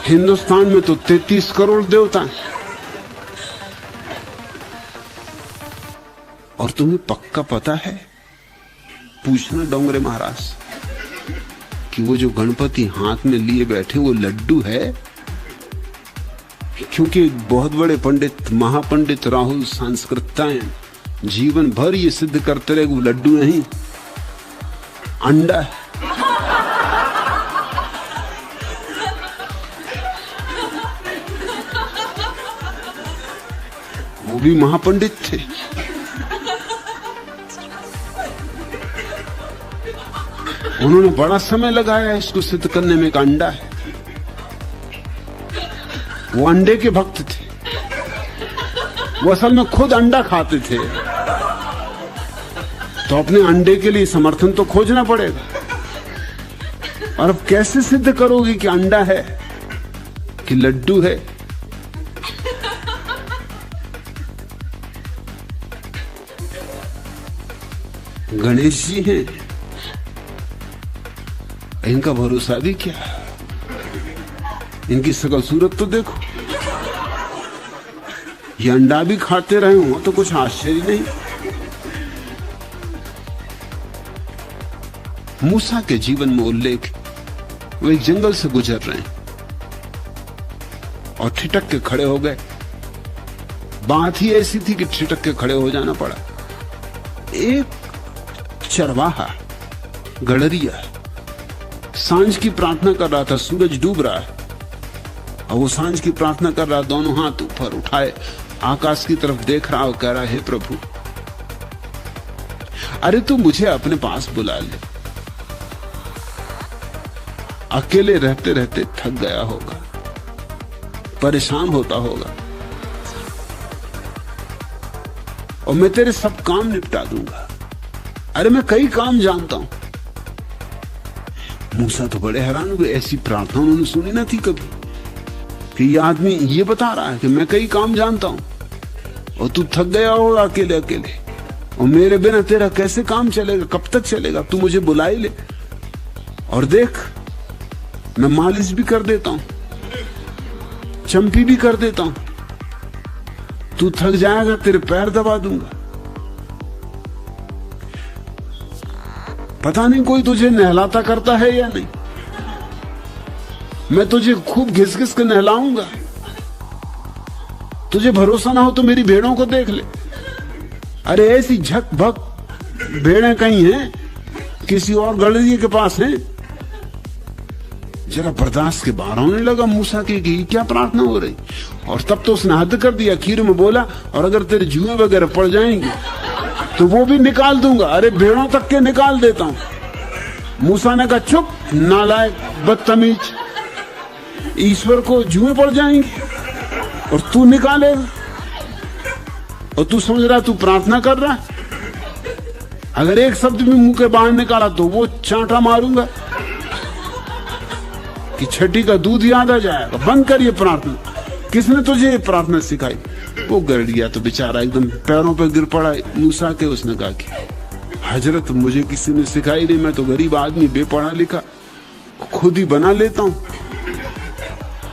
हिंदुस्तान में तो 33 करोड़ देवता हैं। और तुम्हें पक्का पता है, पूछना डोंगरे महाराज कि वो जो गणपति हाथ में लिए बैठे वो लड्डू है? क्योंकि बहुत बड़े पंडित, महापंडित राहुल सांस्कृतायन जीवन भर ये सिद्ध करते रहे वो लड्डू नहीं, अंडा है। वो भी महापंडित थे। उन्होंने बड़ा समय लगाया इसको सिद्ध करने में, एक अंडा है। वो अंडे के भक्त थे। वो असल में खुद अंडा खाते थे, तो अपने अंडे के लिए समर्थन तो खोजना पड़ेगा। और अब कैसे सिद्ध करोगे कि अंडा है कि लड्डू है? गणेश जी हैं, इनका भरोसा भी क्या? इनकी शकल सूरत तो देखो। ये अंडा भी खाते रहे हो तो कुछ आश्चर्य नहीं। मूसा के जीवन में उल्लेख, वो एक जंगल से गुजर रहे हैं और ठिठक के खड़े हो गए। बात ही ऐसी थी कि ठिठक के खड़े हो जाना पड़ा। एक चरवाहा गड़रिया सांझ की प्रार्थना कर रहा था। सूरज डूब रहा है और वो सांझ की प्रार्थना कर रहा, दोनों हाथ ऊपर उठाए आकाश की तरफ देख रहा और कह रहा, हे प्रभु, अरे तू मुझे अपने पास बुला ले। अकेले रहते रहते थक गया होगा, परेशान होता होगा, और मैं तेरे सब काम निपटा दूंगा। अरे मैं कई काम जानता हूं। मूसा तो बड़े हैरान हुए, ऐसी प्रार्थना उन्होंने सुनी ना थी कभी कि ये आदमी ये बता रहा है कि मैं कई काम जानता हूं और तू थक गया होगा अकेले अकेले, और मेरे बिना तेरा कैसे काम चलेगा, कब तक चलेगा? तू मुझे बुला ही ले, और देख मैं मालिश भी कर देता हूं, चंपी भी कर देता हूं। तू थक जाएगा, तेरे पैर दबा दूंगा। पता नहीं कोई तुझे नहलाता करता है या नहीं। मैं तुझे खूब घिस घिस के नहलाऊंगा। तुझे भरोसा ना हो तो मेरी भेड़ों को देख ले। अरे ऐसी झक भक भेड़ें कहीं हैं, किसी और गड़रिये के पास हैं। जरा बर्दाश्त के बाहर होने लगा मूसा की कि क्या प्रार्थना हो रही। और तब तो उसने हद कर दिया, खीर में बोला, और अगर तेरे जुएं वगैरह पड़ जाएंगे तो वो भी निकाल दूंगा। अरे भेड़ों तक के निकाल देता हूं। मूसा ने कहा, चुप नालायक बदतमीज, ईश्वर को जुएं पड़ जाएंगे और तू निकालेगा, और तू समझ रहा तू प्रार्थना कर रहा है। अगर एक शब्द भी मुंह के बाहर निकाला तो वो चांटा मारूंगा कि छठी का दूध याद आ जाएगा। बंद कर ये प्रार्थना। किसने तुझे ये प्रार्थना सिखाई? वो गड़रिया तो बेचारा एकदम पैरों पे गिर पड़ा मूसा के। उसने कहा कि हजरत, मुझे किसी ने सिखाई नहीं, मैं तो गरीब आदमी, बेपढ़ा लिखा, खुद ही बना लेता हूं,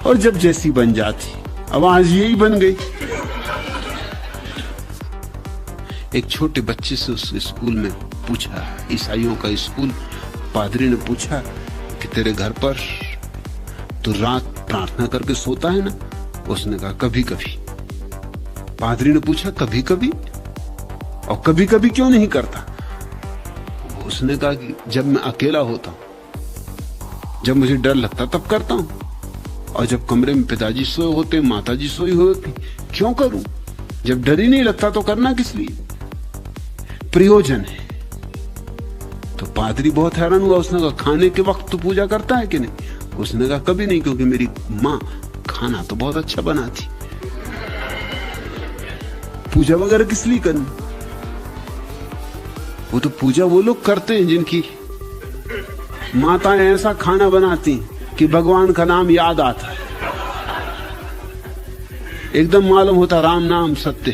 और जब जैसी बन जाती, अब आज यही बन गई। एक छोटे बच्चे से उस स्कूल में पूछा, ईसाइयों का स्कूल, पादरी ने पूछा कि तेरे घर पर तो रात प्रार्थना करके सोता है ना? उसने कहा कभी कभी। पादरी ने पूछा कभी कभी, और कभी कभी क्यों नहीं करता? उसने कहा कि जब मैं अकेला होता हूं, जब मुझे डर लगता तब करता हूं, और जब कमरे में पिताजी सोए होते, माताजी सोई होती, क्यों करूं? जब डर ही नहीं लगता तो करना किस लिए? प्रयोजन है। तो पादरी बहुत हैरान हुआ। उसने कहा खाने के वक्त तो पूजा करता है कि नहीं? उसने कहा कभी नहीं, क्योंकि मेरी माँ खाना तो बहुत अच्छा बनाती, पूजा वगैरह किस लिए करनी? वो तो पूजा वो लोग करते हैं जिनकी माताएं ऐसा खाना बनाती कि भगवान का नाम याद आता है, एकदम मालूम होता राम नाम सत्य।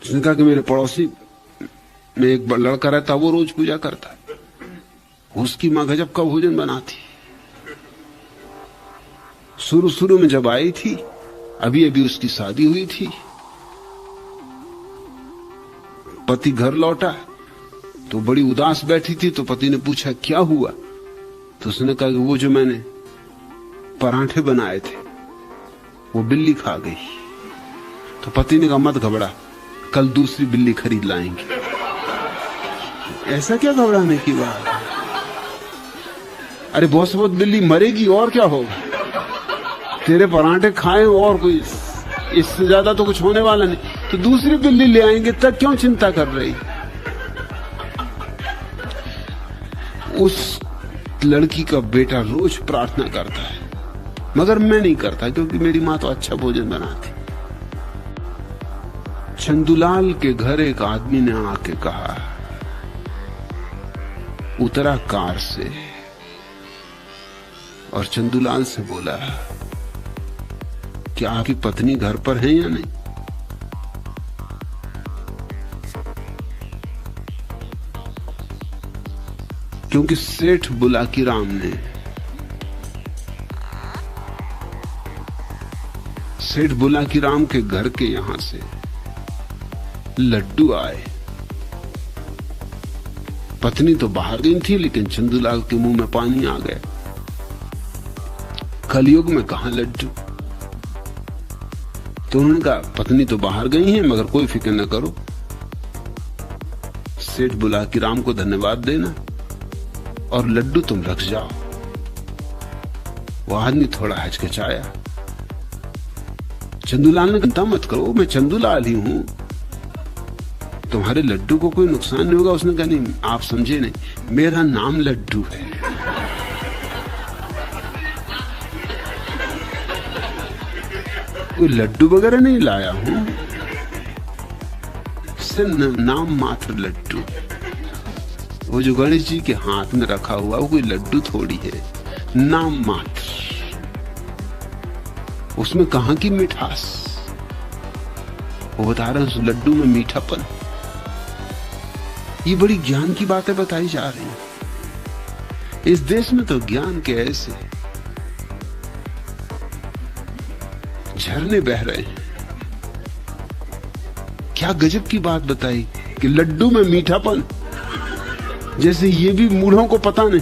उसने कहा कि मेरे पड़ोसी में एक लड़का रहता, वो रोज पूजा करता है, उसकी मां गजब का भोजन बनाती। शुरू शुरू में जब आई थी, अभी अभी उसकी शादी हुई थी, पति घर लौटा तो बड़ी उदास बैठी थी। तो पति ने पूछा क्या हुआ? तो उसने कहा कि वो जो मैंने पराठे बनाए थे वो बिल्ली खा गई। तो पति ने कहा मत घबरा, कल दूसरी बिल्ली खरीद लाएंगे। ऐसा क्या घबराने की बात? अरे बहुत से बहुत बिल्ली मरेगी और क्या होगा, तेरे पराठे खाए और कोई इससे ज्यादा तो कुछ होने वाला नहीं, तो दूसरी बिल्ली ले आएंगे, तब क्यों चिंता कर रही? उस लड़की का बेटा रोज प्रार्थना करता है, मगर मैं नहीं करता क्योंकि मेरी मां तो अच्छा भोजन बनाती। चंदूलाल के घर एक आदमी ने आके कहा, उतरा कार से और चंदूलाल से बोला कि आपकी पत्नी घर पर है या नहीं? क्योंकि सेठ बुलाकीराम ने, सेठ बुलाकीराम के घर के यहां से लड्डू आए। पत्नी तो बाहर गई थी, लेकिन चंदूलाल के मुंह में पानी आ गया। कलयुग में कहां लड्डू? तो उन्होंने कहा पत्नी तो बाहर गई है, मगर कोई फिक्र न करो, सेठ बुलाकीराम को धन्यवाद देना और लड्डू तुम रख जाओ। वो आदमी थोड़ा हिचकिचाया। चंदूलाल ने चिंता मत करो, मैं चंदूलाल ही हूं, तुम्हारे लड्डू को कोई नुकसान नहीं होगा। उसने कहा नहीं, आप समझे नहीं, मेरा नाम लड्डू है। कोई लड्डू वगैरह नहीं लाया हूं, सिर्फ नाम मात्र लड्डू। वो जो गणेश जी के हाथ में रखा हुआ वो कोई लड्डू थोड़ी है, नाम मात्र। उसमें कहां की मिठास? वो बता रहे हैं उस लड्डू में मीठापन। ये बड़ी ज्ञान की बातें बताई जा रही हैं। इस देश में तो ज्ञान के ऐसे झरने बह रहे हैं। क्या गजब की बात बताई कि लड्डू में मीठापन, जैसे ये भी मूढ़ों को पता नहीं।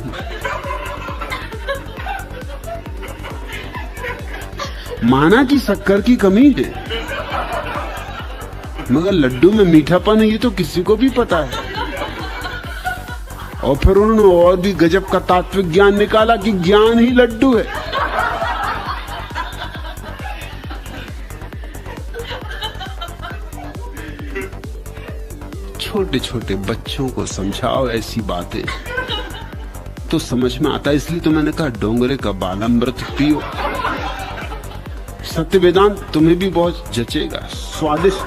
माना कि शक्कर की कमी है, मगर लड्डू में मीठापन है ये तो किसी को भी पता है। और फिर उन्होंने और भी गजब का तात्विक ज्ञान निकाला कि ज्ञान ही लड्डू है। छोटे छोटे बच्चों को समझाओ ऐसी बातें तो समझ में आता है। इसलिए तो मैंने कहा डोंगरे का बालामृत पियो, सत्य वेदांत तुम्हें भी बहुत जचेगा, स्वादिष्ट,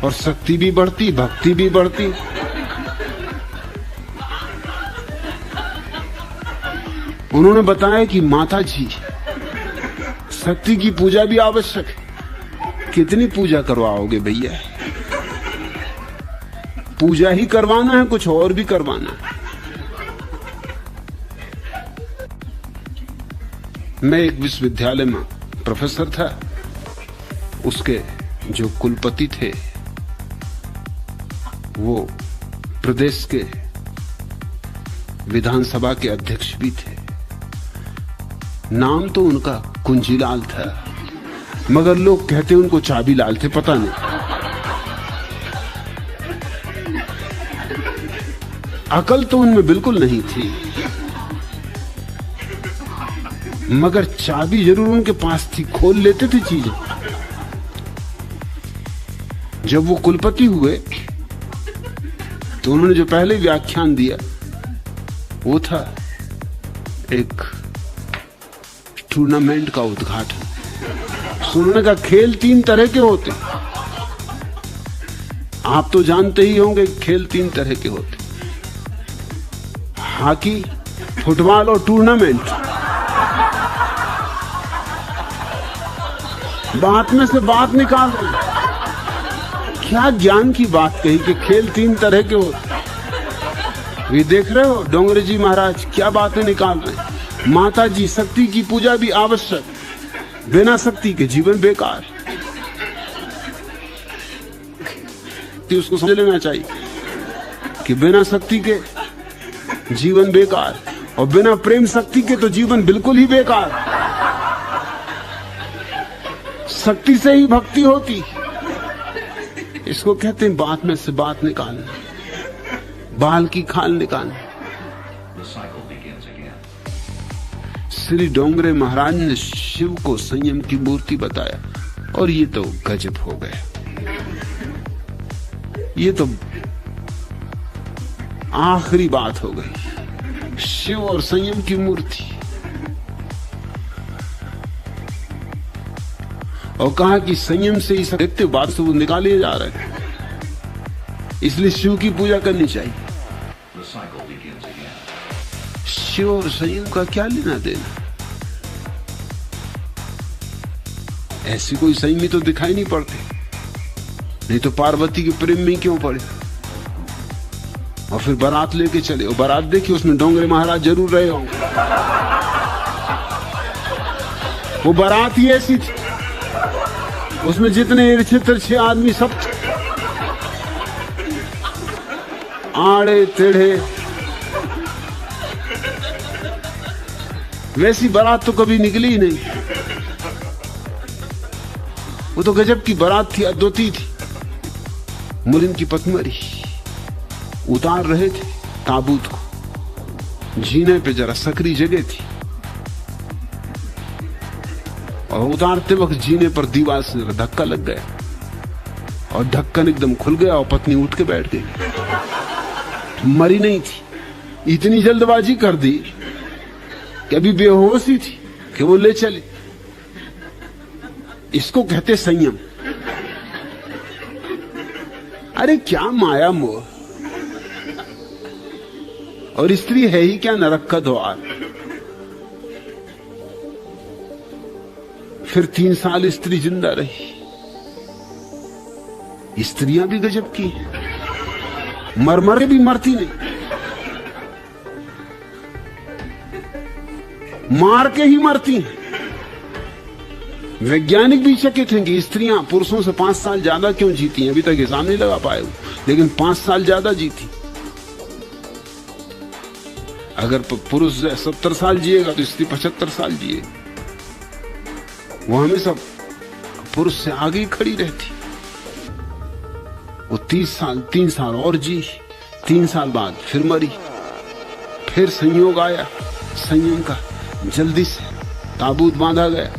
और शक्ति भी बढ़ती, भक्ति भी बढ़ती। उन्होंने बताया कि माता जी, शक्ति की पूजा भी आवश्यक है, कितनी पूजा करवाओगे भैया? पूजा ही करवाना है, कुछ और भी करवाना है? मैं एक विश्वविद्यालय में प्रोफेसर था। उसके जो कुलपति थे वो प्रदेश के विधानसभा के अध्यक्ष भी थे। नाम तो उनका कुंजीलाल था, मगर लोग कहते उनको चाबीलाल थे, पता नहीं। अकल तो उनमें बिल्कुल नहीं थी, मगर चाबी जरूर उनके पास थी, खोल लेते थे चीजें। जब वो कुलपति हुए तो उन्होंने जो पहले व्याख्यान दिया वो था एक टूर्नामेंट का उद्घाटन। उन्होंने कहा खेल 3 तरह के होते, आप तो जानते ही होंगे खेल 3 तरह के होते, हॉकी, फुटबॉल और टूर्नामेंट। बात में से बात निकाल रहे, क्या ज्ञान की बात कही कि खेल 3 तरह के होते। ये देख रहे हो डोंगरे जी महाराज क्या बातें निकाल रहे। माता जी शक्ति की पूजा भी आवश्यक, बिना शक्ति के जीवन बेकार। उसको समझ लेना चाहिए कि बिना शक्ति के जीवन बेकार, और बिना प्रेम शक्ति के तो जीवन बिल्कुल ही बेकार। शक्ति से ही भक्ति होती। इसको कहते हैं बात में से बात निकालना, बाल की खाल निकालना। श्री डोंगरे महाराज ने शिव को संयम की मूर्ति बताया, और ये तो गजब हो गया। ये तो आखिरी बात हो गई, शिव और संयम की मूर्ति। और कहा कि संयम से ही देखते बात से वो निकाले जा रहे हैं, इसलिए शिव की पूजा करनी चाहिए। शिव और संयम का क्या लेना देना? ऐसी कोई संयमी तो दिखाई नहीं पड़ते, नहीं तो पार्वती के प्रेम में क्यों पड़े। और फिर बारात लेके चले, और बारात देखिए उसमें डोंगरे महाराज जरूर रहे होंगे। वो बारात ही ऐसी थी, उसमें जितने तिरछे आदमी सब आड़े टेढ़े। वैसी बारात तो कभी निकली ही नहीं। वो तो गजब की बारात थी, अद्वितीय थी। मुरिन की पतमरी उतार रहे थे ताबूत को, जीने पे जरा सकरी जगह थी, और उतारते वक्त जीने पर दीवार से जरा धक्का लग गया, और ढक्कन एकदम खुल गया, और पत्नी उठ के बैठ गई। मरी नहीं थी, इतनी जल्दबाजी कर दी कि अभी बेहोश ही थी कि वो ले चले। इसको कहते संयम। अरे क्या माया मोह, और स्त्री है ही क्या नरक का द्वार। फिर 3 साल स्त्री जिंदा रही। स्त्रियां भी गजब की हैं, मर मर के भी मरती नहीं, मार के ही मरती हैं। वैज्ञानिक भी चकित हैं कि स्त्रियां पुरुषों से 5 साल ज्यादा क्यों जीती हैं। अभी तक हिसाब नहीं लगा पाए, लेकिन 5 साल ज्यादा जीती। अगर पुरुष 70 साल जिएगा तो स्त्री 75 साल जिएगी। वो हमेशा पुरुष से आगे ही खड़ी रहती। वो 3 साल और जी, 3 साल बाद फिर मरी। फिर संयोग आया संयम का, जल्दी से ताबूत बांधा गया।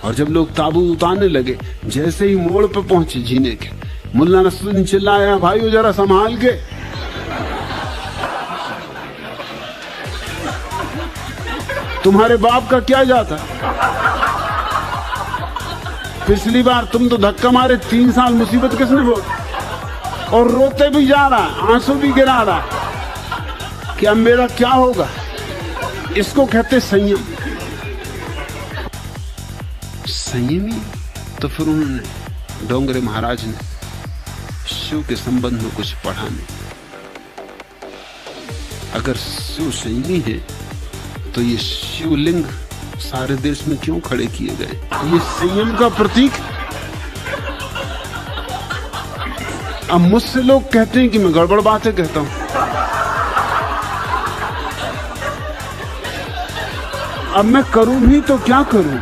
और जब लोग ताबूत उतारने लगे, जैसे ही मोड़ पे पहुंचे जीने के, मुल्ला नसरुद्दीन चिल्लाया, भाइयों जरा संभाल के। तुम्हारे बाप का क्या जाता? पिछली बार तुम तो धक्का मारे, 3 साल मुसीबत किसने बोल, और रोते भी जा रहा, आंसू भी गिरा रहा कि अब मेरा क्या होगा। इसको कहते संयम। संयमी तो फिर उन्होंने डोंगरे महाराज ने शिव के संबंध में कुछ पढ़ा नहीं। अगर शिव संयमी है तो ये शिवलिंग सारे देश में क्यों खड़े किए गए? ये संयम का प्रतीक। अब मुझसे लोग कहते हैं कि मैं गड़बड़ बातें कहता हूं। अब मैं करूं भी तो क्या करूं?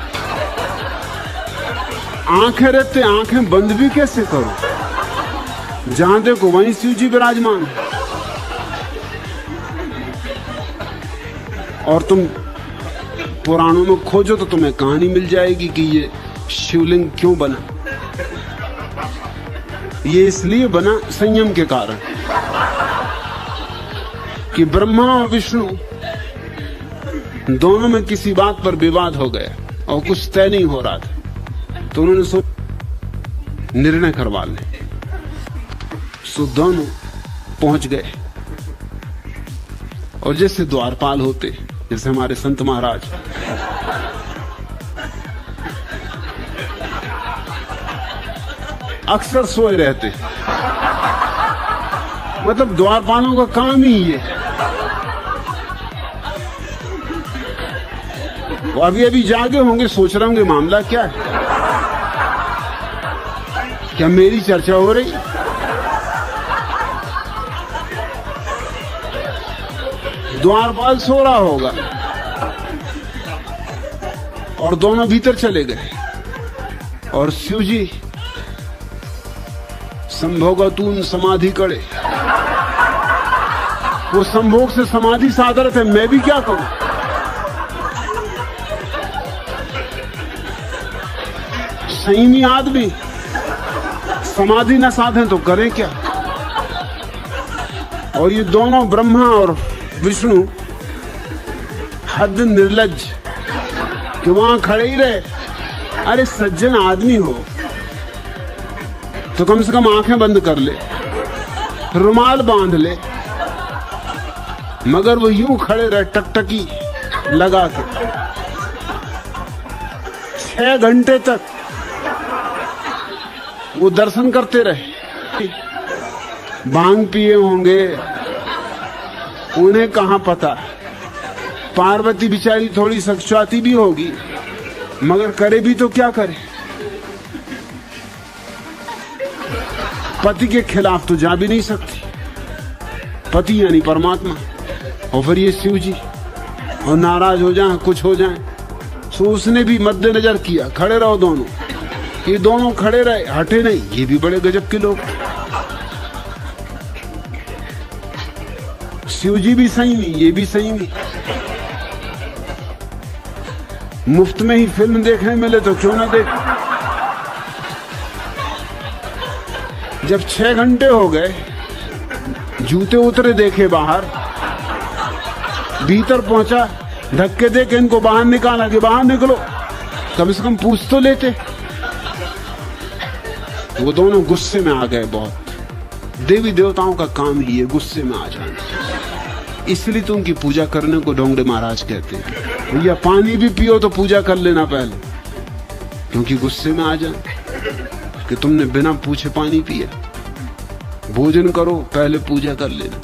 आंखें रहते आंखें बंद भी कैसे करूं? जहां देखो वहीं शिव जी विराजमान। और तुम पुराणों में खोजो तो तुम्हें कहानी मिल जाएगी कि ये शिवलिंग क्यों बना। ये इसलिए बना संयम के कारण कि ब्रह्मा और विष्णु दोनों में किसी बात पर विवाद हो गया और कुछ तय नहीं हो रहा था, तो उन्होंने निर्णय करवा ले। सो दोनों पहुंच गए और जैसे द्वारपाल होते, जैसे हमारे संत महाराज, अक्सर सोए रहते। मतलब द्वारपालों का काम ही ये। वो अभी जागे होंगे, सोच रहे होंगे मामला क्या है, क्या मेरी चर्चा हो रही? द्वारपाल सो रहा होगा और दोनों भीतर चले गए और शिव जी संभोगतून समाधि करे। वो संभोग से समाधि साधर थे, मैं भी क्या करूं? संयमी आदमी समाधि न साधे तो करें क्या? और ये दोनों ब्रह्मा और विष्णु हद निर्लज्ज कि वहां खड़े ही रहे। अरे सज्जन आदमी हो तो कम से कम आंखें बंद कर ले, रुमाल बांध ले, मगर वो यूं खड़े रहे टकटकी लगा के 6 घंटे तक वो दर्शन करते रहे। भांग पिए होंगे, उन्हें कहां पता। पार्वती बिचारी थोड़ी सक्चाती भी होगी, मगर करे भी तो क्या करे? पति के खिलाफ तो जा भी नहीं सकती, पति यानी परमात्मा। और फिर ये शिव जी, और नाराज हो जाए, कुछ हो जाए। सो उसने भी मद्देनजर किया, खड़े रहो दोनों। ये दोनों खड़े रहे, हटे नहीं। ये भी बड़े गजब के लोग। शिव जी भी सही नहीं, ये भी सही नहीं। मुफ्त में ही फिल्म देखने मिले तो क्यों ना देख। जब 6 घंटे हो गए, जूते उतरे देखे बाहर, भीतर पहुंचा, धक्के दे के इनको बाहर निकाला कि बाहर निकलो, कम से कम पूछ तो लेते। वो दोनों गुस्से में आ गए बहुत। देवी देवताओं का काम ही है गुस्से में आ जाना। इसलिए तो उनकी पूजा करने को डोंगरे महाराज कहते हैं। भैया पानी भी पियो तो पूजा कर लेना पहले, क्योंकि गुस्से में आ जाए कि तुमने बिना पूछे पानी पिया। भोजन करो, पहले पूजा कर लेना।